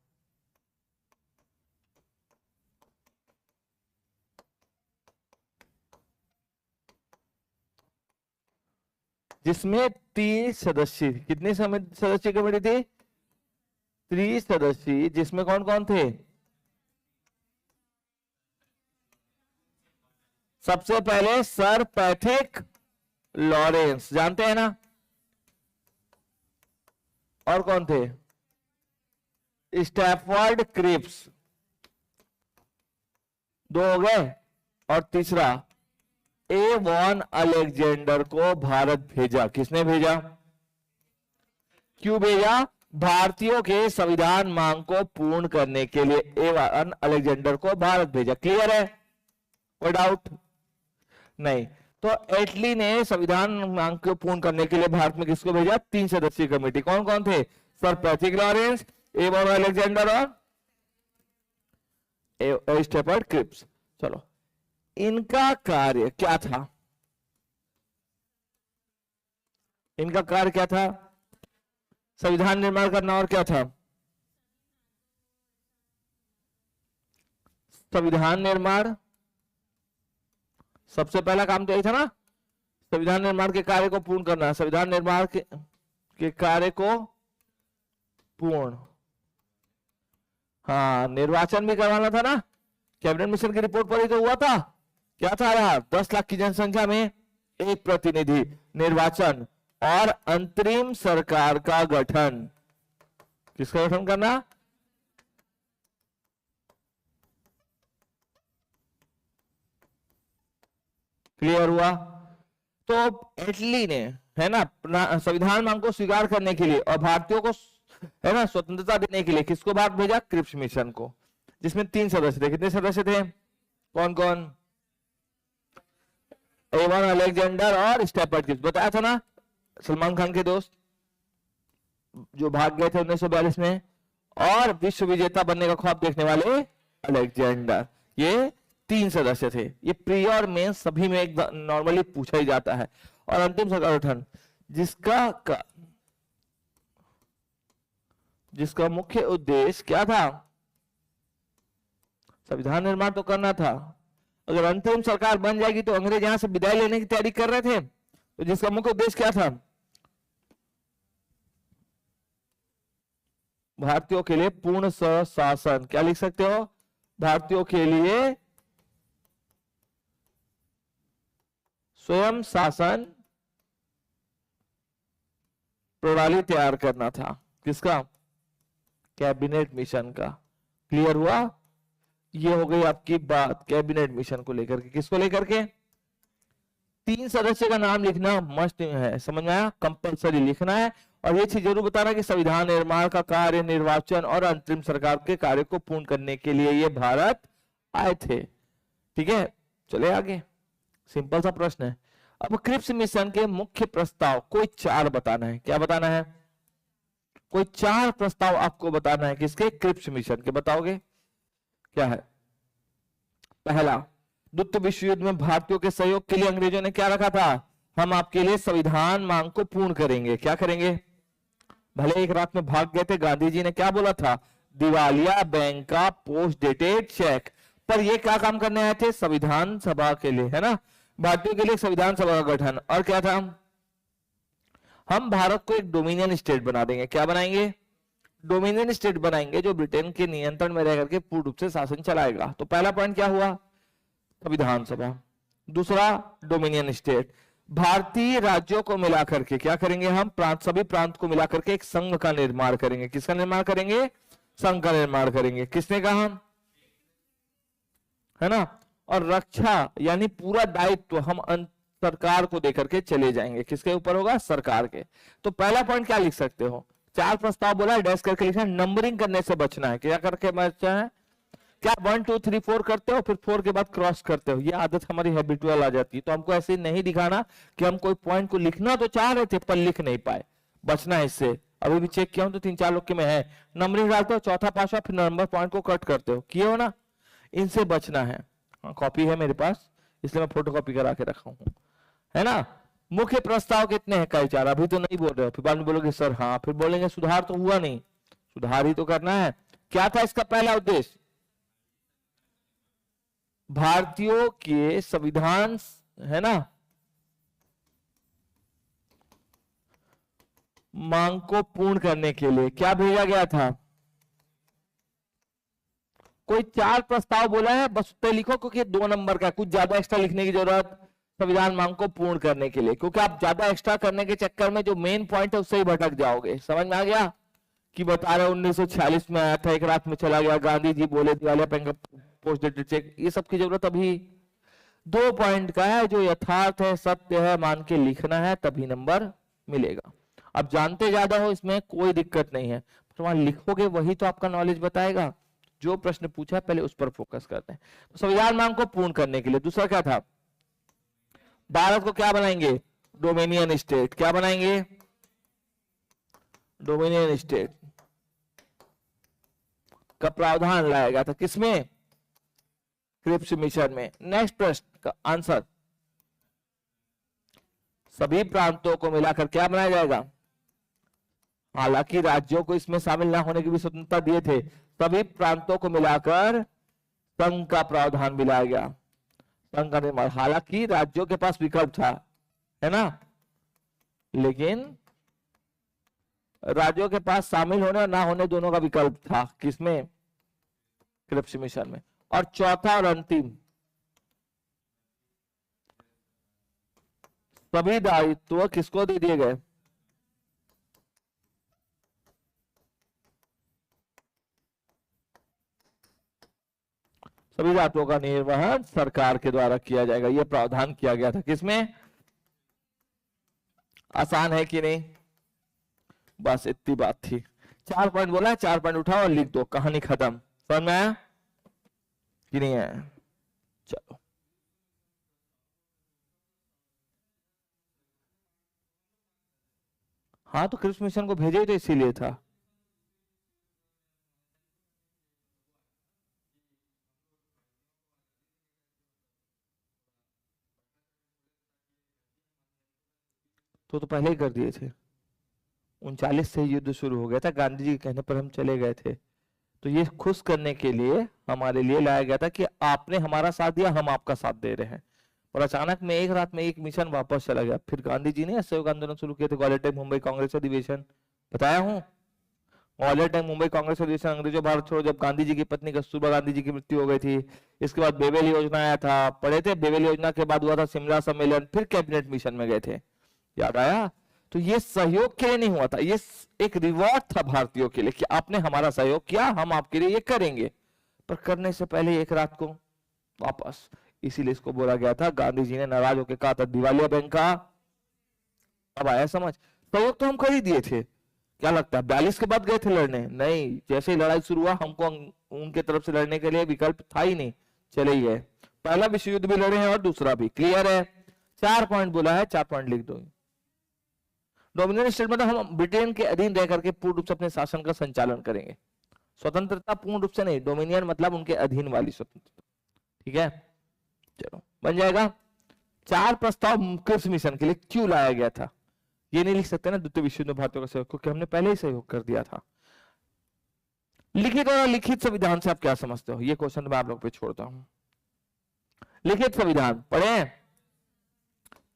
जिसमें 30 सदस्य, कितने सदस्य कमेटी थी, 30 सदस्य, जिसमें कौन कौन थे, सबसे पहले सर पैट्रिक लॉरेंस, जानते हैं ना, और कौन थे, स्टैफोर्ड क्रिप्स, 2 हो गए, और तीसरा एवॉन अलेक्जेंडर को भारत भेजा। किसने भेजा, क्यों भेजा, भारतीयों के संविधान मांग को पूर्ण करने के लिए एवॉन अलेक्जेंडर को भारत भेजा। क्लियर है, कोई डाउट नहीं। तो एटली ने संविधान मांग को पूर्ण करने के लिए भारत में किसको भेजा, 3 सदस्यीय कमेटी, कौन कौन थे, sir Patrick Lawrence, Avon Alexander और स्टैफोर्ड क्रिप्स। चलो, इनका कार्य क्या था, इनका कार्य क्या था, संविधान निर्माण करना, और क्या था, संविधान निर्माण, सबसे पहला काम तो यही था ना, संविधान निर्माण के कार्य को पूर्ण करना, संविधान निर्माण के कार्य को पूर्ण, हाँ, निर्वाचन भी करवाना था ना, कैबिनेट मिशन की रिपोर्ट पर ही तो हुआ था, क्या था रहा, 10 लाख की जनसंख्या में 1 प्रतिनिधि, निर्वाचन, और अंतरिम सरकार का गठन। किसका गठन करना? क्लियर हुआ? तो एटली ने, है ना, संविधान मांग को स्वीकार करने के लिए और भारतीयों को, है ना, स्वतंत्रता देने के लिए किसको भारत भेजा? क्रिप्स मिशन को, जिसमें 3 सदस्य थे। कितने सदस्य थे? कौन कौन? एवन अलेक्जेंडर और स्टेफर्ड क्रिप्स। बताया था ना, सलमान खान के दोस्त जो भाग गए थे 1942 में, और विश्व विजेता बनने का ख्वाब देखने वाले अलेक्जेंडर। ये 3 सदस्य थे। ये प्री और मेन सभी में एक नॉर्मली पूछा ही जाता है। और अंतिम सरकार गठन जिसका मुख्य उद्देश्य क्या था? संविधान निर्माण तो करना था। अगर अंतिम सरकार बन जाएगी तो अंग्रेज यहां से विदाई लेने की तैयारी कर रहे थे, तो जिसका मुख्य उद्देश्य क्या था? भारतीयों के लिए पूर्ण स्वशासन। क्या लिख सकते हो? भारतीयों के लिए स्वयं शासन प्रणाली तैयार करना था। किसका? कैबिनेट मिशन का। क्लियर हुआ? ये हो गई आपकी बात कैबिनेट मिशन को लेकर के। किसको लेकर के? 3 सदस्य का नाम लिखना मस्ट है, समझ में आया? कंपलसरी लिखना है। और ये चीज जरूर बताना कि संविधान निर्माण का कार्य, निर्वाचन और अंतरिम सरकार के कार्य को पूर्ण करने के लिए ये भारत आए थे। ठीक है, चले आगे। सिंपल सा प्रश्न है। अब क्रिप्स मिशन के मुख्य प्रस्ताव कोई 4 बताना है। क्या बताना है? कोई 4 प्रस्ताव आपको बताना है। किसके? क्रिप्स मिशन के। बताओगे क्या है? पहला, द्वितीय विश्व युद्ध में भारतीयों के सहयोग के लिए अंग्रेजों ने क्या रखा था? हम आपके लिए संविधान मांग को पूर्ण करेंगे। क्या करेंगे? भले एक रात में भाग गए थे, गांधी जी ने क्या बोला था? दिवालिया बैंक का पोस्ट डेटेड चेक। पर ये क्या काम करने आए थे? संविधान सभा के लिए, है ना, भारतीयों के लिए संविधान सभा का गठन। और क्या था? हम भारत को एक डोमिनियन स्टेट बना देंगे। क्या बनाएंगे? डोमिनियन स्टेट बनाएंगे, जो ब्रिटेन के नियंत्रण में रह करके पूर्ण रूप से शासन चलाएगा। तो पहला पॉइंट क्या हुआ? संविधान सभा। दूसरा, डोमिनियन स्टेट। भारतीय राज्यों को मिलाकर के क्या करेंगे? हम सभी प्रांत को मिलाकर के एक संघ का निर्माण करेंगे। किसका निर्माण करेंगे? संघ का निर्माण करेंगे। किसने कहा? है ना। और रक्षा यानी पूरा दायित्व हम सरकार को देकर के चले जाएंगे। किसके ऊपर होगा? सरकार के। तो पहला पॉइंट क्या लिख सकते हो? 4 प्रस्ताव बोला, डैश करके लिखना। नंबरिंग करने से बचना है। क्या करके बचना है? क्या 1 2 3 4 करते हो, फिर 4 के बाद क्रॉस करते हो? ये आदत हमारी हैबिचुअल आ जाती है। तो हमको ऐसे नहीं दिखाना कि हम कोई पॉइंट को लिखना तो चाह रहे थे पर लिख नहीं पाए। बचना है इससे। अभी भी चेक किया हूं तो 3-4 लोग के में है। नंबरिंग डालते हो, चौथा 5वां, फिर नंबर पॉइंट को कट करते हो। किए हो ना? इनसे बचना है। कॉपी है मेरे पास, इसलिए मैं फोटो कॉपी करा के रखा हूं, है ना। मुख्य प्रस्ताव कितने हैं? कई 4। अभी तो नहीं बोल रहे हो, फिर बाद में बोलोगे सर हाँ, फिर बोलेंगे सुधार तो हुआ नहीं। सुधार ही तो करना है। क्या था इसका पहला उद्देश्य? भारतीयों के संविधान, है ना, मांग को पूर्ण करने के लिए क्या भेजा गया था? कोई 4 प्रस्ताव बोला है, बस उत्तर लिखो, क्योंकि 2 नंबर का, कुछ ज्यादा एक्स्ट्रा लिखने की जरूरत संविधान मांग को पूर्ण करने के लिए, क्योंकि आप ज्यादा एक्स्ट्रा करने के चक्कर में जो मेन पॉइंट है उससे ही भटक जाओगे। समझ में आ गया? कि बता रहे 1946 में आया था, एक रात में चला गया, गांधी जी बोले दिवालिया बैंक पोस्ट डेटेड चेक। ये सब की जरूरत अभी 2 पॉइंट का है, जो यथार्थ है, सत्य है, मान के लिखना है, तभी नंबर मिलेगा। अब जानते ज्यादा हो इसमें कोई दिक्कत नहीं है, तो वहां लिखोगे वही तो आपका नॉलेज बताएगा। जो प्रश्न पूछा पहले उस पर फोकस करते हैं। तो संविधान मांग को पूर्ण करने के लिए दूसरा क्या था? भारत को क्या बनाएंगे? Dominion state. क्या बनाएंगे? डोमिनियन स्टेट का प्रावधान लाया गया था। किसमें? क्रिप्स मिशन में। नेक्स्ट प्रश्न का आंसर, सभी प्रांतों को मिलाकर क्या बनाया जाएगा? हालांकि राज्यों को इसमें शामिल ना होने की भी स्वतंत्रता दिए थे, सभी प्रांतों को मिलाकर संघ का प्रावधान भी लाया गया। संघ का निर्माण, हालांकि राज्यों के पास विकल्प था, है ना, लेकिन राज्यों के पास शामिल होने और ना होने दोनों का विकल्प था। किसमें? क्रिप्स मिशन में। और चौथा और अंतिम, सभी दायित्व किसको दे दिए गए? सभी दायित्वों का निर्वहन सरकार के द्वारा किया जाएगा, यह प्रावधान किया गया था। किसमें? आसान है कि नहीं? बस इतनी बात थी। 4 पॉइंट बोला है, 4 पॉइंट उठाओ और लिख दो, कहानी खत्म। समझ में आया कि नहीं आया? चलो हाँ, तो क्रिप्स मिशन को भेजे ही तो इसीलिए था। तो पहले ही कर दिए थे। 39 से युद्ध शुरू हो गया था, गांधी जी के कहने पर हम चले गए थे। तो ये खुश करने के लिए हमारे लिए लाया गया था कि आपने हमारा साथ दिया, हम आपका साथ दे रहे हैं। और अचानक में एक रात में एक मिशन वापस चला गया। फिर गांधी जी ने असहयोग आंदोलन शुरू किए थे, ग्वालियर टाइम मुंबई कांग्रेस अधिवेशन, बताया हूँ। ग्वालियर टाइम मुंबई कांग्रेस अधिवेशन, अंग्रेजों भारत छोड़ो, जब गांधी जी की पत्नी कस्तूरबा गांधी जी की मृत्यु हो गई थी। इसके बाद बेबेल योजना आया था, पढ़े थे? बेबेल योजना के बाद हुआ था शिमला सम्मेलन, फिर कैबिनेट मिशन में गए थे, याद आया? तो ये सहयोग के लिए नहीं हुआ था, ये एक रिवॉर्ड था भारतीयों के लिए कि आपने हमारा सहयोग किया, हम आपके लिए ये करेंगे। पर करने से पहले एक रात को वापस, इसीलिए इसको बोला गया था। गांधी जी ने नाराज होकर कहा था दिवालिया बैंक का। अब आया समझ? सहयोग तो हम कर ही दिए थे। क्या लगता है 42 के बाद गए थे लड़ने? नहीं, जैसे ही लड़ाई शुरू हुआ हमको उनके तरफ से लड़ने के लिए विकल्प था ही नहीं, चले ही गए। पहला विश्व युद्ध भी लड़े हैं और दूसरा भी। क्लियर है? 4 पॉइंट बोला है, 4 पॉइंट लिख दो। डोमिनियन स्टेट मतलब हम ब्रिटेन के अधीन रह करके पूर्ण रूप से अपने शासन का संचालन करेंगे। स्वतंत्रता पूर्ण रूप से नहीं, डोमिनियन मतलब उनके अधीन वाली स्वतंत्रता। ठीक है, चलो बन जाएगा। 4 प्रस्ताव क्रिप्स मिशन के लिए क्यों लाया गया था? ये नहीं लिख सकते ना द्वितीय विश्व युद्ध में भारतीयों का सहयोग, क्योंकि हमने पहले ही सहयोग कर दिया था। लिखित और अलिखित संविधान से आप क्या समझते हो? ये क्वेश्चन मैं आप लोग पे छोड़ता हूं। लिखित संविधान पढ़े?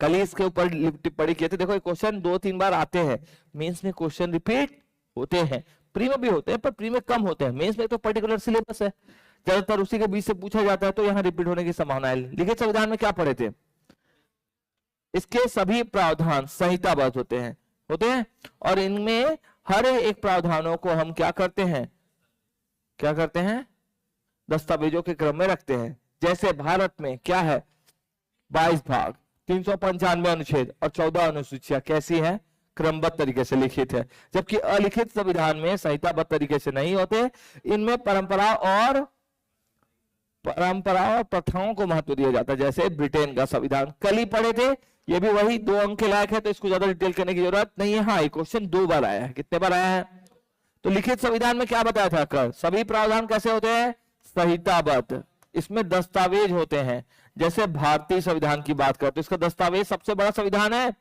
कल ही इसके ऊपर टिप्पणी किए थे। देखो ये क्वेश्चन 2-3 बार आते हैं, मेंस में क्वेश्चन रिपीट होते हैं, प्री में भी होते हैं पर प्री में कम होते हैं। मेंस में तो पर्टिकुलर सिलेबस है, ज्यादातर उसी के बीच से पूछा जाता है, तो यहाँ रिपीट होने की संभावना है। लिखित संविधान में क्या पढ़े थे? इसके सभी प्रावधान संहिताबद्ध होते हैं और इनमें हर एक प्रावधानों को हम क्या करते हैं? दस्तावेजों के क्रम में रखते हैं। जैसे भारत में क्या है? 22 भाग, 395 अनुच्छेद और 14 अनुसूचियां कैसी हैं? क्रमबद्ध तरीके से लिखित है। जबकि अलिखित संविधान में संहिताबद्ध तरीके से नहीं होते। इनमें परंपरा और प्रथाओं को महत्व दिया जाता है। जैसे ब्रिटेन का संविधान कल ही पढ़े थे, ये भी वही 2 अंक के लायक है, तो इसको ज्यादा डिटेल करने की जरूरत नहीं है। हाँ, ये क्वेश्चन 2 बार आया है। कितने बार आया है? तो लिखित संविधान में क्या बताया था कल? सभी प्रावधान कैसे होते हैं? संहिताबद्ध। इसमें दस्तावेज होते हैं। जैसे भारतीय संविधान की बात करते, इसका दस्तावेज सबसे बड़ा संविधान है।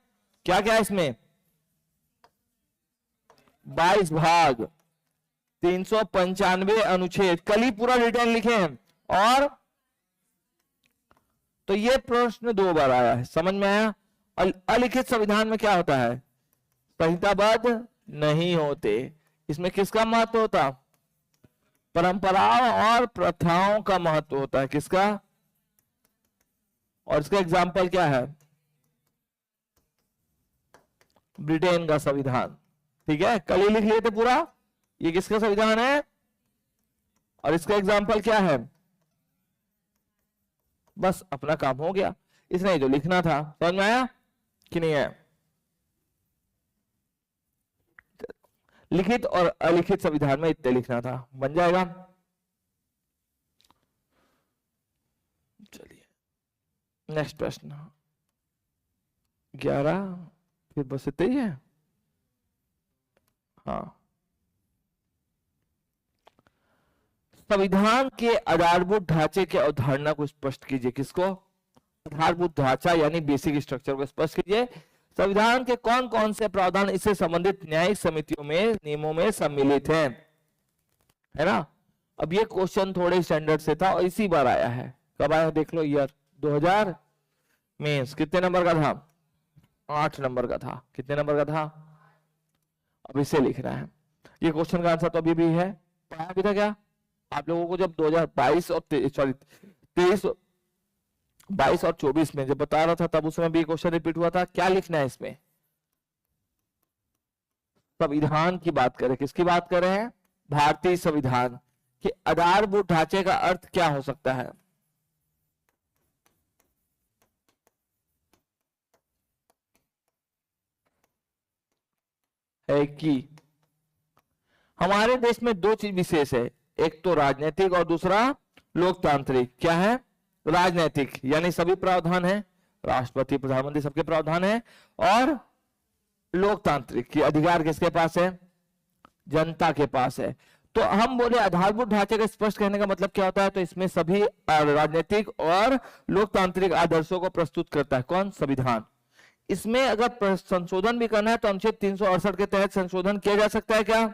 क्या क्या है इसमें? 22 भाग, 395 अनुच्छेद, कल ही पूरा डिटेल लिखे हैं। और तो ये प्रश्न 2 बार आया है, समझ में आया? अलिखित संविधान में क्या होता है? संहिताबद्ध नहीं होते। इसमें किसका महत्व होता? परंपराओं और प्रथाओं का महत्व होता है। किसका? और इसका एग्जाम्पल क्या है? ब्रिटेन का संविधान। ठीक है, कल ही लिख लिए थे पूरा। ये किसका संविधान है और इसका एग्जाम्पल क्या है? बस अपना काम हो गया। इसने जो लिखना था, समझ में आया कि नहीं आया? लिखित और अलिखित संविधान में इतने लिखना था, बन जाएगा। चलिए नेक्स्ट प्रश्न 11, फिर बस इतने ही है। हाँ, संविधान के आधारभूत ढांचे की अवधारणा को स्पष्ट कीजिए। किसको? आधारभूत ढांचा यानी बेसिक स्ट्रक्चर को स्पष्ट कीजिए। संविधान के कौन कौन से प्रावधान इससे संबंधित न्यायिक समितियों में नियमों में सम्मिलित हैं? है ना? अब ये क्वेश्चन थोड़े स्टैंडर्ड से था और इसी बार आया है। कब आया देख लो, ईयर 2000 में। कितने नंबर का था? 8 नंबर का था। कितने नंबर का था? अब इसे लिखना है। ये क्वेश्चन का आंसर तो अभी भी है, पढ़ा भी था क्या आप लोगों को? जब 2022 और 23 22 और 24 में जब बता रहा था, तब उसमें भी क्वेश्चन रिपीट हुआ था। क्या लिखना है इसमें? संविधान की बात करें। किसकी बात कर रहे हैं? भारतीय संविधान। कि आधारभूत ढांचे का अर्थ क्या हो सकता है कि हमारे देश में दो चीज विशेष है, एक तो राजनीतिक और दूसरा लोकतांत्रिक। क्या है? राजनीतिक यानी सभी प्रावधान है, राष्ट्रपति प्रधानमंत्री सबके प्रावधान है, और लोकतांत्रिक की अधिकार किसके पास है? जनता के पास है। तो हम बोले आधारभूत ढांचे का स्पष्ट कहने का मतलब क्या होता है, तो इसमें सभी राजनीतिक और लोकतांत्रिक आदर्शों को प्रस्तुत करता है। कौन? संविधान। इसमें अगर संशोधन भी करना है तो अनुच्छेद 368 के तहत संशोधन किया जा सकता है। क्या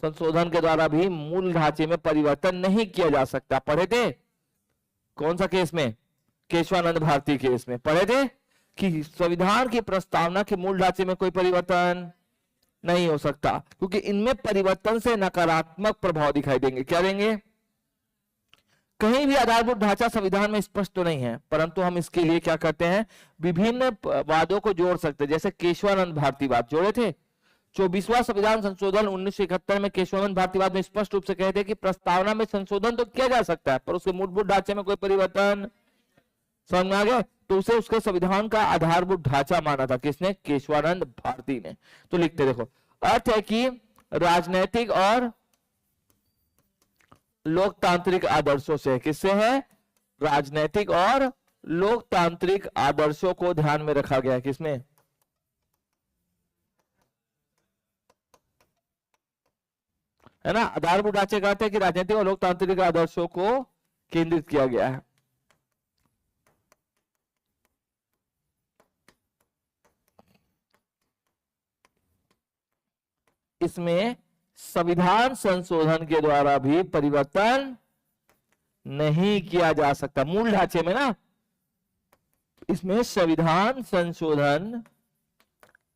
संशोधन के द्वारा भी मूल ढांचे में परिवर्तन नहीं किया जा सकता? पढ़े थे कौन सा केस में? केशवानंद भारती केस में पढ़े थे कि संविधान की प्रस्तावना के मूल ढांचे में कोई परिवर्तन नहीं हो सकता, क्योंकि इनमें परिवर्तन से नकारात्मक प्रभाव दिखाई देंगे। क्या देंगे? कहीं भी आधारभूत ढांचा संविधान में स्पष्ट तो नहीं है, परंतु हम इसके लिए क्या करते हैं, विभिन्न वादों को जोड़ सकते हैं। जैसे केशवानंद भारतीवाद जोड़े थे। 24वां संविधान संशोधन 1971 में केशवानंद भारतीवाद में स्पष्ट रूप से कहते कि प्रस्तावना में संशोधन तो किया जा सकता है, पर उसके मूलभूत ढांचे में कोई परिवर्तन। समझ में आ गया? तो उसे उसके संविधान का आधारभूत ढांचा माना था। किसने? केशवानंद भारती ने। तो लिखते देखो, अर्थ है कि राजनैतिक और लोकतांत्रिक आदर्शों से, किससे है? राजनैतिक और लोकतांत्रिक आदर्शों को ध्यान में रखा गया। किसमें? है ना? आधारभूत ढांचे का अर्थ है कि राजनीतिक और लोकतांत्रिक आदर्शों को केंद्रित किया गया है। इसमें संविधान संशोधन के द्वारा भी परिवर्तन नहीं किया जा सकता। मूल ढांचे में ना, इसमें संविधान संशोधन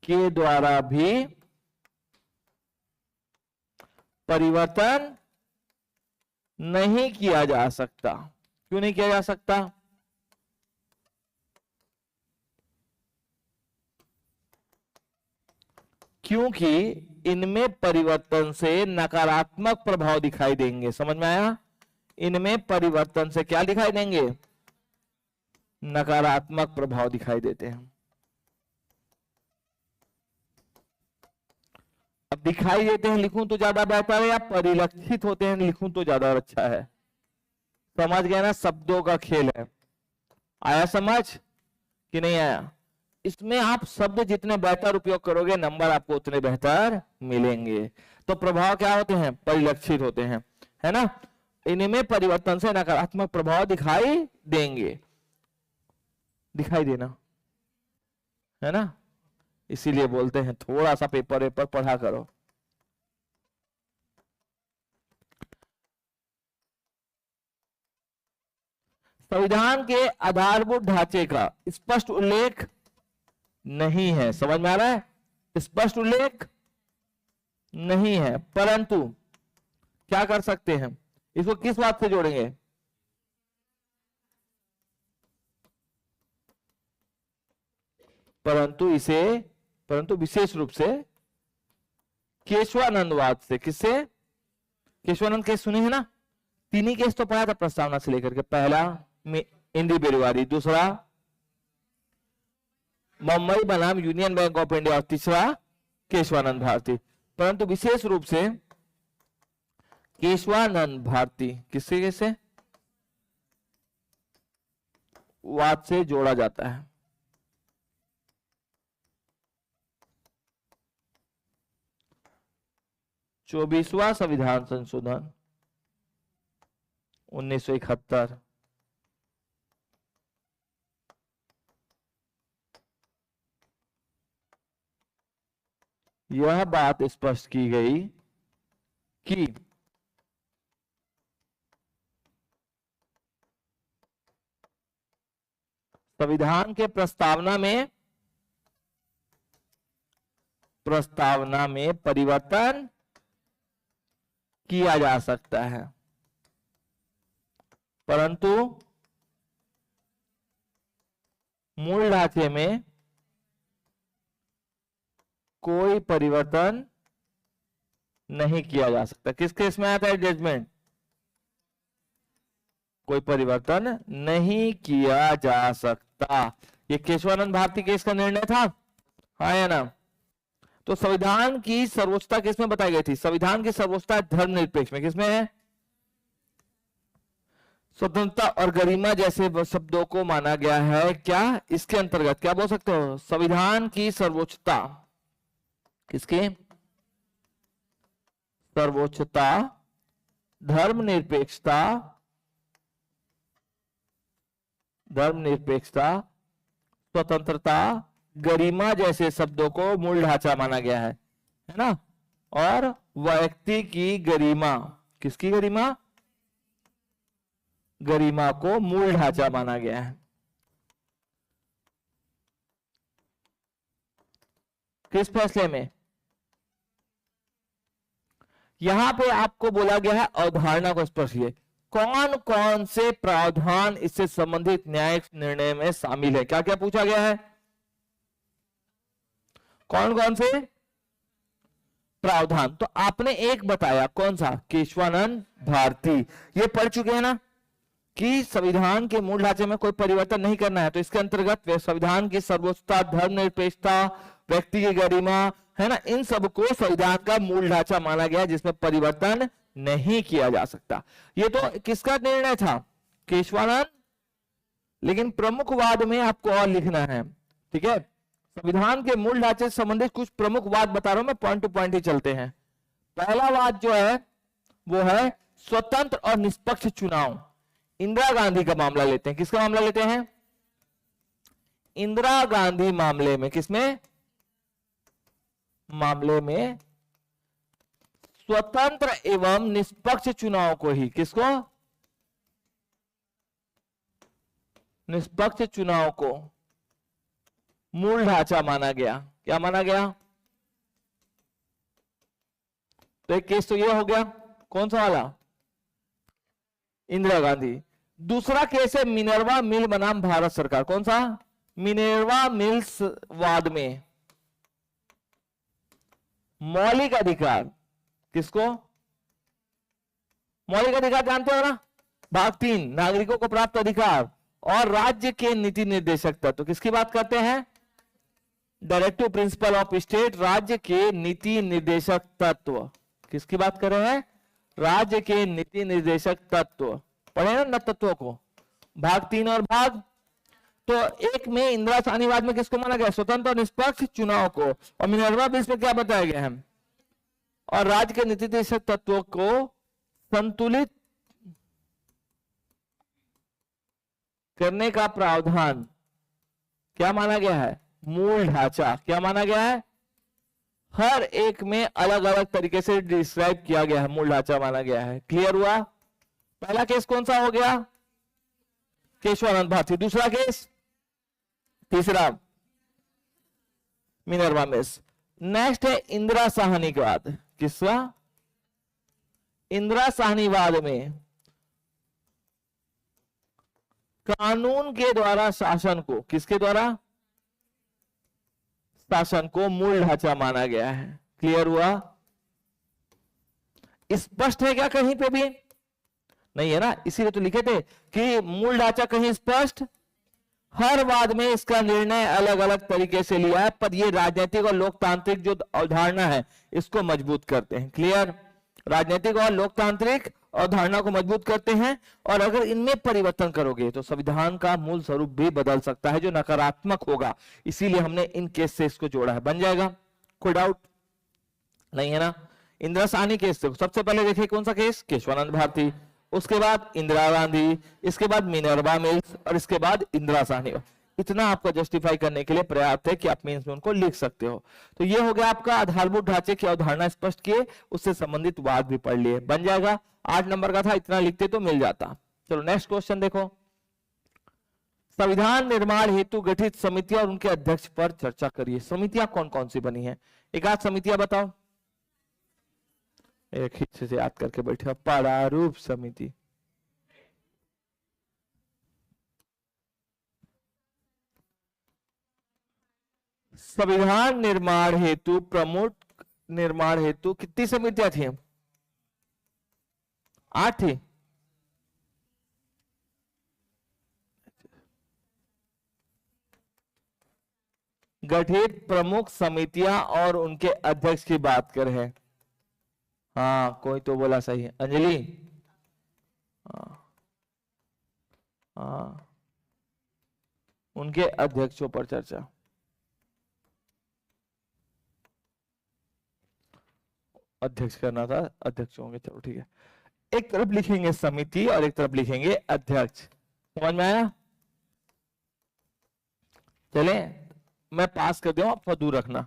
के द्वारा भी परिवर्तन नहीं किया जा सकता। क्यों नहीं किया जा सकता? क्योंकि इनमें परिवर्तन से नकारात्मक प्रभाव दिखाई देंगे। समझ में आया? इनमें परिवर्तन से क्या दिखाई देंगे? नकारात्मक प्रभाव दिखाई देते हैं। अब दिखाई देते हैं लिखूं तो ज्यादा बेहतर है, या परिलक्षित होते हैं लिखूं तो ज्यादा अच्छा है? समझ गए ना? शब्दों का खेल है। आया समझ कि नहीं आया? इसमें आप शब्द जितने बेहतर उपयोग करोगे, नंबर आपको उतने बेहतर मिलेंगे। तो प्रभाव क्या होते हैं? परिलक्षित होते हैं, है ना? इनमें परिवर्तन से नकारात्मक प्रभाव दिखाई देंगे। दिखाई देना, है ना? इसीलिए बोलते हैं थोड़ा सा पेपर पढ़ा करो। संविधान के आधारभूत ढांचे का स्पष्ट उल्लेख नहीं है। समझ में आ रहा है? स्पष्ट उल्लेख नहीं है, परंतु क्या कर सकते हैं? इसको किस बात से जोड़ेंगे? परंतु विशेष रूप से केशवानंदवाद से। किससे? केशवानंद केस सुनी है ना? तीन ही केस तो पढ़ा था प्रस्तावना से लेकर के। पहला इंडी बेरीवारी, दूसरा मुंबई बनाम यूनियन बैंक ऑफ इंडिया, और तीसरा केशवानंद भारती। परंतु विशेष रूप से केशवानंद भारती किससे से वाद से जोड़ा जाता है। चौबीसवां संविधान संशोधन 1971, यह बात स्पष्ट की गई कि संविधान के प्रस्तावना में परिवर्तन किया जा सकता है, परंतु मूल ढांचे में कोई परिवर्तन नहीं किया जा सकता। किस केस में आता है जजमेंट? कोई परिवर्तन नहीं किया जा सकता। ये केशवानंद भारती केस का निर्णय था, हाँ या ना? तो संविधान की सर्वोच्चता किसमें बताई गई थी? संविधान की सर्वोच्चता धर्मनिरपेक्ष में। किसमें है? स्वतंत्रता और गरिमा जैसे शब्दों को माना गया है क्या? इसके अंतर्गत क्या बोल सकते हो? संविधान की सर्वोच्चता, किसकी सर्वोच्चता, धर्मनिरपेक्षता, धर्मनिरपेक्षता, स्वतंत्रता, गरिमा जैसे शब्दों को मूल ढांचा माना गया है ना? और व्यक्ति की गरिमा, किसकी गरिमा? गरिमा को मूल ढांचा माना गया है। किस फैसले में? यहां पे आपको बोला गया है अवधारणा को स्पर्शिए। कौन कौन से प्रावधान इससे संबंधित न्यायिक निर्णय में शामिल है? क्या क्या पूछा गया है? कौन कौन से प्रावधान? तो आपने एक बताया, कौन सा? केशवानंद भारती। ये पढ़ चुके हैं ना कि संविधान के मूल ढांचे में कोई परिवर्तन नहीं करना है। तो इसके अंतर्गत संविधान की सर्वोच्चता, धर्मनिरपेक्षता, व्यक्ति की गरिमा, है ना, इन सबको संविधान का मूल ढांचा माना गया जिसमें परिवर्तन नहीं किया जा सकता। ये तो किसका निर्णय था? केशवानंद। लेकिन प्रमुखवाद में आपको और लिखना है, ठीक है? संविधान के मूल ढांचे से संबंधित कुछ प्रमुख वाद बता रहा हूं मैं, पॉइंट टू पॉइंट ही चलते हैं। पहला वाद जो है वो है स्वतंत्र और निष्पक्ष चुनाव। इंदिरा गांधी का मामला लेते हैं। किसका मामला लेते हैं? इंदिरा गांधी मामले में। किसमें? मामले में स्वतंत्र एवं निष्पक्ष चुनाव को ही, किसको? निष्पक्ष चुनाव को मूल ढांचा माना गया। क्या माना गया? तो एक केस तो ये हो गया, कौन सा वाला? इंदिरा गांधी। दूसरा केस है मिनर्वा मिल बनाम भारत सरकार। कौन सा? मिनर्वा मिल्स वाद में मौलिक अधिकार, किसको? मौलिक अधिकार जानते हो ना? भाग 3, नागरिकों को प्राप्त अधिकार और राज्य के नीति निर्देशक तत्व। किसकी बात करते हैं? डायरेक्टिव प्रिंसिपल ऑफ स्टेट, राज्य के नीति निर्देशक तत्व। किसकी बात कर रहे हैं? राज्य के नीति निर्देशक तत्व। पढ़े ना न तत्वों को, भाग 3 और भाग। तो एक में इंदिरा सानीवाद में किसको माना गया? स्वतंत्र और निष्पक्ष चुनाव को। और मिनर्वा बिल में क्या बताया गया है? और राज्य के नीति निर्देशक तत्वों को संतुलित करने का प्रावधान क्या माना गया है? मूल ढांचा। क्या माना गया है? हर एक में अलग अलग तरीके से डिस्क्राइब किया गया है, मूल ढांचा माना गया है। क्लियर हुआ? पहला केस कौन सा हो गया? केशवानंद भारती। दूसरा केस, तीसरा मिनर्वा मिल्स। नेक्स्ट है इंदिरा साहनीवाद। किसका? इंदिरा साहनीवाद में कानून के द्वारा शासन को, किसके द्वारा? शासन को मूल ढांचा माना गया है। क्लियर हुआ? स्पष्ट है क्या कहीं पे भी? नहीं है ना, इसीलिए तो लिखे थे कि मूल ढांचा कहीं स्पष्ट। हर वाद में इसका निर्णय अलग अलग तरीके से लिया है, पर ये राजनीतिक और लोकतांत्रिक जो अवधारणा है इसको मजबूत करते हैं। क्लियर? राजनीतिक और लोकतांत्रिक अवधारणा को मजबूत करते हैं, और अगर इनमें परिवर्तन करोगे तो संविधान का मूल स्वरूप भी बदल सकता है जो नकारात्मक होगा। इसीलिए हमने इन केस से इसको जोड़ा है। बन जाएगा? कोई डाउट नहीं है ना? इंदिरा साहनी केस से सबसे पहले देखिए कौन सा केस? केशवानंद भारती। उसके बाद इंदिरा गांधी, इसके बाद मिनर्वा मिल्स, और इसके बाद इंदिरा साहनी। इतना आपको जस्टिफाई करने के लिए पर्याप्त है कि आप मेंस में उनको लिख सकते हो। तो ये हो गया आपका आधारभूत ढांचे की अवधारणा स्पष्ट किए, उससे संबंधित वाद भी पढ़ लिए। बन जाएगा? 8 नंबर का था, इतना लिखते तो मिल जाता। चलो नेक्स्ट क्वेश्चन देखो। संविधान निर्माण हेतु गठित समितियां और उनके अध्यक्ष पर चर्चा करिए। समितियां कौन कौन सी बनी है? एक आध समितियां बताओ। एक हिस्से से याद करके बैठे। प्रारूप समिति, संविधान निर्माण हेतु प्रमुख निर्माण हेतु कितनी समितियां थी? 8 थी। गठित प्रमुख समितियां और उनके अध्यक्ष की बात कर है। हाँ, कोई तो बोला सही है, अंजलि। हाँ, हाँ, उनके अध्यक्षों पर चर्चा। अध्यक्ष करना था, अध्यक्ष होंगे, चलो ठीक है। एक तरफ लिखेंगे समिति और एक तरफ लिखेंगे अध्यक्ष। समझ में आया? चले, मैं पास कर दूं, आप थोड़ा दूर रखना।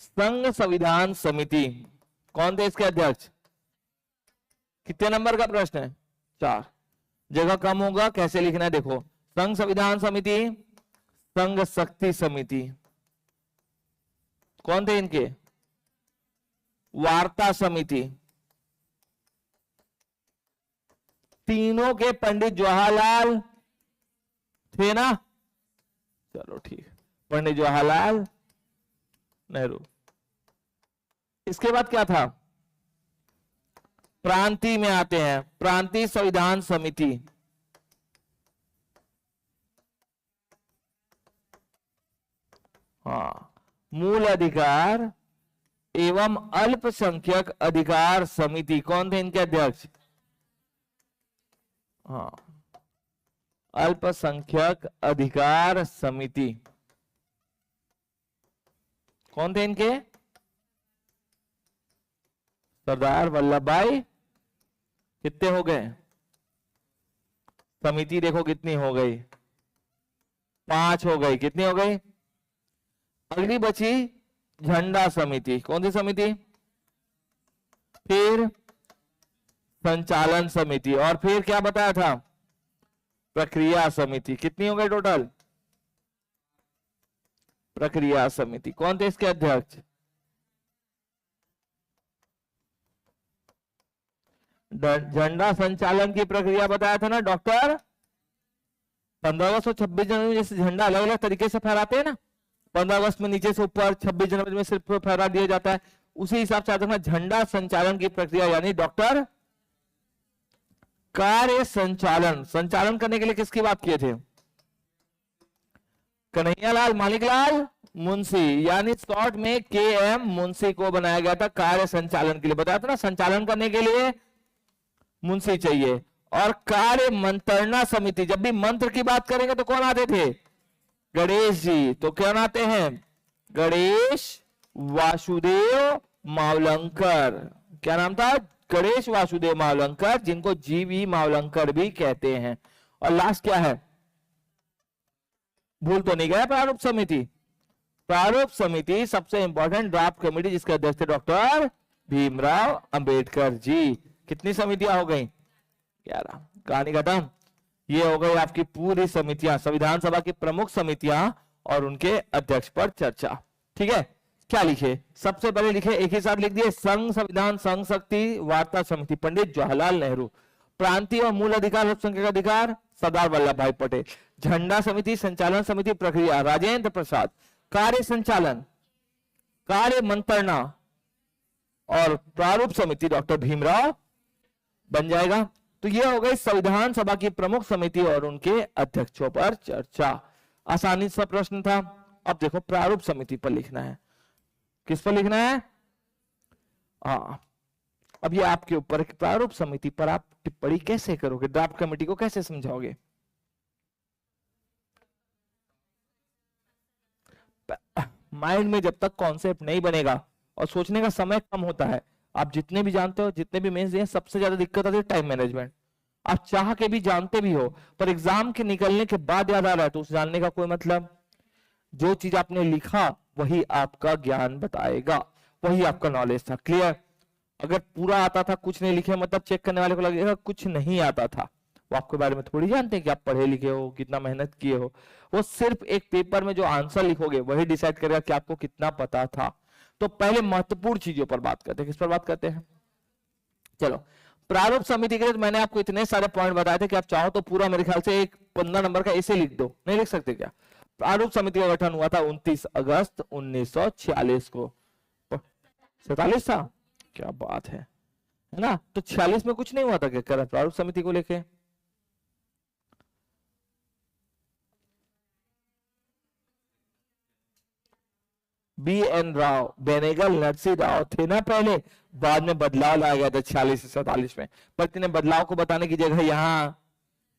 संघ संविधान समिति कौन थे इसके अध्यक्ष? कितने नंबर का प्रश्न है? 4। जगह कम होगा, कैसे लिखना है देखो। संघ संविधान समिति, संघ शक्ति समिति, कौन थे इनके? वार्ता समिति, तीनों के पंडित जवाहरलाल थे ना? चलो ठीक, पंडित जवाहरलाल नेहरू। इसके बाद क्या था? प्रांतीय में आते हैं, प्रांतीय संविधान समिति, हाँ, मूल अधिकार एवं अल्पसंख्यक अधिकार समिति, कौन थे इनके अध्यक्ष? हाँ, अल्पसंख्यक अधिकार समिति, कौन थे इनके? सरदार वल्लभ भाई। कितने हो गए? समिति देखो कितनी हो गई, 5 हो गई। कितनी हो गई? अगली बची झंडा समिति, कौन सी समिति? फिर संचालन समिति, और फिर क्या बताया था? प्रक्रिया समिति। कितनी हो गई टोटल? प्रक्रिया समिति। कौन थे इसके अध्यक्ष? झंडा संचालन की प्रक्रिया बताया था ना डॉक्टर। 15 अगस्त और 26 जनवरी में जैसे झंडा अलग अलग तरीके से फहराते हैं ना, 15 अगस्त में नीचे से ऊपर, 26 जनवरी में सिर्फ फहरा दिया जाता है, उसी हिसाब से आता है झंडा संचालन की प्रक्रिया। यानी डॉक्टर कार्य संचालन, संचालन करने के लिए किसकी बात किए थे? कन्हैयालाल माणिकलाल मुंशी, यानी शॉर्ट में KM मुंशी को बनाया गया था कार्य संचालन के लिए। बताया था ना, संचालन करने के लिए मुंशी चाहिए। और कार्य मंत्रणा समिति, जब भी मंत्र की बात करेंगे तो कौन आते थे? गणेश जी। तो कौन आते हैं? गणेश वासुदेव मावलंकर। क्या नाम था? गणेश वासुदेव मावलंकर, जिनको GV मावलंकर भी कहते हैं। और लास्ट क्या है? भूल तो नहीं गया? प्रारूप समिति। प्रारूप समिति सबसे इंपॉर्टेंट ड्राफ्ट कमेटी, जिसके अध्यक्ष थे डॉक्टर भीमराव अंबेडकर जी। कितनी समितियां हो गई? 11। कहानी खत्म। ये हो गई आपकी पूरी समितियां, संविधान सभा की प्रमुख समितियां और उनके अध्यक्ष पर चर्चा। ठीक है, क्या लिखे? सबसे पहले लिखे, एक ही साथ लिख दिए, संघ संविधान संघ शक्ति वार्ता समिति पंडित जवाहरलाल नेहरू, प्रांतीय और मूल अधिकार अल्पसंख्यक अधिकार सरदार वल्लभ भाई पटेल, झंडा समिति संचालन समिति प्रक्रिया राजेंद्र प्रसाद, कार्य संचालन कार्य मंत्रणा और प्रारूप समिति डॉक्टर भीमराव बन जाएगा। तो ये हो गई संविधान सभा की प्रमुख समिति और उनके अध्यक्षों पर चर्चा। आसानी सा प्रश्न था। अब देखो प्रारूप समिति पर लिखना है। किस पर लिखना है? अब ये आपके ऊपर, प्रारूप समिति पर आप टिप्पणी कैसे करोगे? ड्राफ्ट कमेटी को कैसे समझाओगे? माइंड में जब तक कॉन्सेप्ट नहीं बनेगा और सोचने का समय कम होता है, आप जितने भी जानते हो, जितने भी मेंस दिए, सबसे ज्यादा दिक्कत आती है टाइम मैनेजमेंट। आप चाह के भी जानते भी हो, पर एग्जाम के निकलने के बाद याद आ रहा है तो उस जानने का कोई मतलब। जो चीज आपने लिखा वही आपका ज्ञान बताएगा, वही आपका नॉलेज था। क्लियर? अगर पूरा आता था, कुछ नहीं लिखे, मतलब चेक करने वाले को लगेगा कुछ नहीं आता था। वो आपके बारे में थोड़ी जानते हैं कि आप पढ़े लिखे हो, कितना मेहनत किए हो। वो सिर्फ एक पेपर में जो आंसर लिखोगे वही डिसाइड करेगा कि आपको कितना पता था। तो पहले महत्वपूर्ण चीजों पर बात करते हैं। किस पर बात करते हैं? चलो, प्रारूप समिति के लिए मैंने आपको इतने सारे पॉइंट बताए थे कि आप चाहो तो पूरा मेरे ख्याल से एक 15 नंबर का ऐसे लिख दो। नहीं लिख सकते क्या? प्रारूप समिति का गठन हुआ था 29 अगस्त 1946 को। 47 था, क्या बात है ना। तो 46 में कुछ नहीं हुआ था क्या कर प्रारूप समिति को लेके? बी एन राव, बेनेगल, नरसिंह राव थे ना पहले, बाद में बदलाव लाया गया था 46 से 47 में, पर इतने बदलाव को बताने की जगह यहाँ,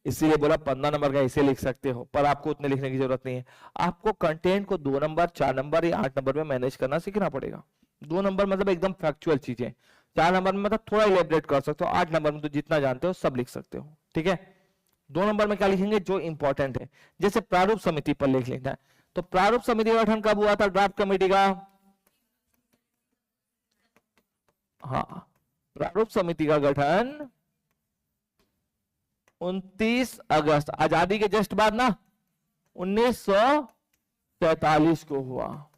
इसीलिए बोला 15 नंबर का इसे लिख सकते हो, पर आपको उतने लिखने की जरूरत नहीं है। आपको कंटेंट को 2 नंबर, 4 नंबर या 8 नंबर में मैनेज करना सीखना पड़ेगा। 2 नंबर मतलब एकदम फैक्चुअल चीजें, 4 नंबर में मतलब थोड़ा इलेबरेट कर सकते हो, 8 नंबर में तो जितना जानते हो सब लिख सकते हो, ठीक है। 2 नंबर में क्या लिखेंगे? जो इंपॉर्टेंट है, जैसे प्रारूप समिति पर लिख लेना है। तो प्रारूप समिति का गठन कब हुआ था ड्राफ्ट कमेटी का? हाँ, प्रारूप समिति का गठन 29 अगस्त, आजादी के जस्ट बाद ना, 1943 को हुआ,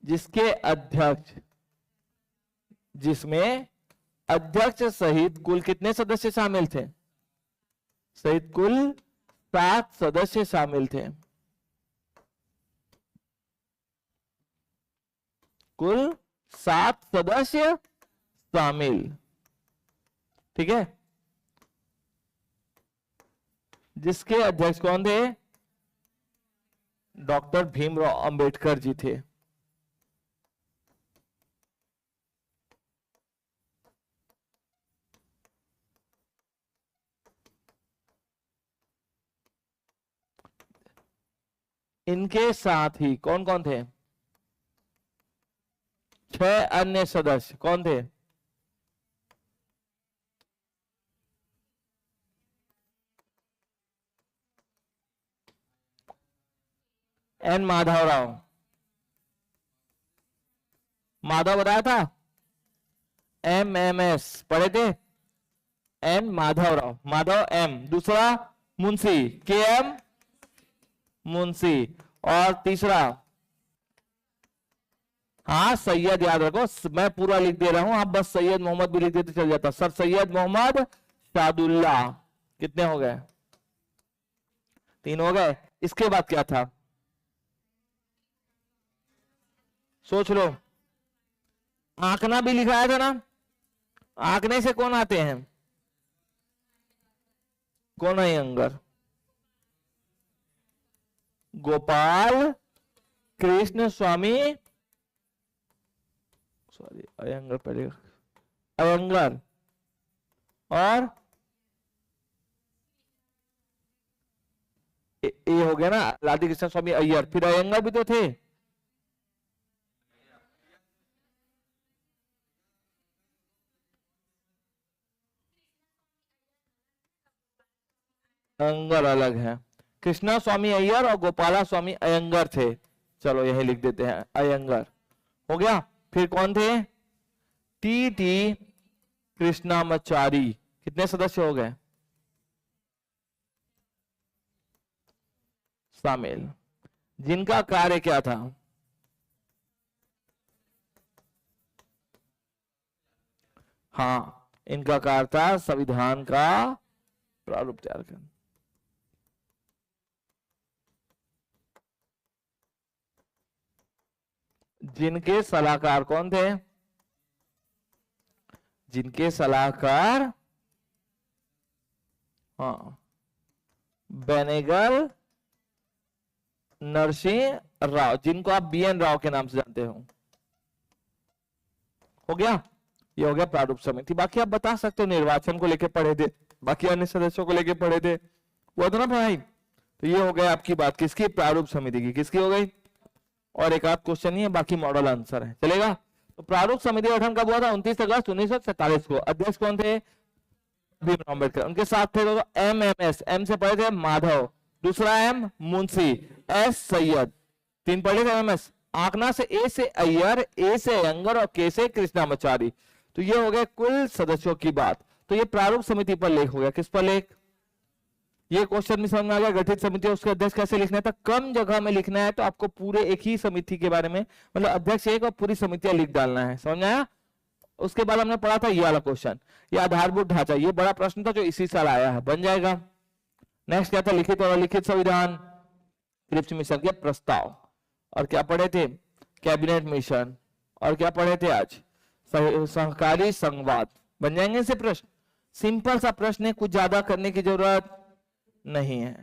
जिसके अध्यक्ष, जिसमें अध्यक्ष सहित कुल कितने सदस्य शामिल थे? सहित कुल 7 सदस्य शामिल थे, कुल 7 सदस्य शामिल, ठीक है। जिसके अध्यक्ष कौन थे? डॉक्टर भीमराव अंबेडकर जी थे। इनके साथ ही कौन कौन थे? 6 अन्य सदस्य कौन थे? एन माधवराव, माधव बताया था, MMS पढ़े थे, एन माधवराव, माधव एम, दूसरा मुंशी KM मुंशी, और तीसरा, हाँ सैयद, याद रखो मैं पूरा लिख दे रहा हूं, आप बस सैयद मोहम्मद भी लिख देते चल जाता, सर सैयद मोहम्मद शादुल्लाह। कितने हो गए? 3 हो गए। इसके बाद क्या था? सोच लो, आंकना भी लिखाया था ना, आंकने से कौन आते हैं? कौन अयंगर? गोपाल कृष्ण स्वामी, सॉरी अयंगर पहले, अयंगर और ये हो गया ना राधे कृष्ण स्वामी अय्यर, फिर अयंगर भी तो थे। अयंगर अलग है, कृष्णा स्वामी अय्यर और गोपाला स्वामी अयंगर थे। चलो यही लिख देते हैं, अयंगर हो गया। फिर कौन थे? TT कृष्णामाचारी। कितने सदस्य हो गए शामिल? जिनका कार्य क्या था? हाँ, इनका कार्य था संविधान का प्रारूप तैयार करना। जिनके सलाहकार कौन थे? जिनके सलाहकार, हाँ, बेनेगल, नरसिंह राव, जिनको आप BN राव के नाम से जानते हो। हो गया, ये हो गया प्रारूप समिति। बाकी आप बता सकते हो निर्वाचन को लेके पढ़े थे, बाकी अन्य सदस्यों को लेके पढ़े थे, वो तो ना पढ़ाई। तो ये हो गया आपकी बात किसकी? प्रारूप समिति की। किसकी हो गई? और एक आध क्वेश्चन ही है, बाकी मॉडल आंसर है, चलेगा। तो प्रारूप समिति का गठन कब हुआ था? 29 अगस्त 1947 को। अध्यक्ष कौन थे? भीमराव अम्बेडकर। उनके साथ थे तो MMS, M से पढ़े थे माधव, दूसरा M मुंशी, S सैयद, 3 पढ़े थे MMS। आंकना से A से अय्यर, A से अयंगर और K से कृष्णामाचारी। तो ये हो गए कुल सदस्यों की बात। तो ये प्रारूप समिति पर लेख हो गया। किस पर लेख? ये क्वेश्चन में समझ में आ गया, गठित समिति उसके अध्यक्ष कैसे लिखना था। कम जगह में लिखना है तो आपको पूरे एक ही समिति के बारे में, मतलब अध्यक्ष एक और पूरी समितियां लिख डालना है, समझ आया। उसके बाद हमने पढ़ा था ये वाला क्वेश्चन, ये आधारभूत ढांचा, ये बड़ा प्रश्न था जो इसी साल आया है, बन जाएगा। नेक्स्ट क्या था? लिखित और अलिखित संविधान, क्रिप्स मिशन के प्रस्ताव। और क्या पढ़े थे? Cabinet mission. और क्या पढ़े थे आज? सहकारी संवाद। बन जाएंगे से प्रश्न। सिंपल सा प्रश्न है, कुछ ज्यादा करने की जरूरत नहीं है।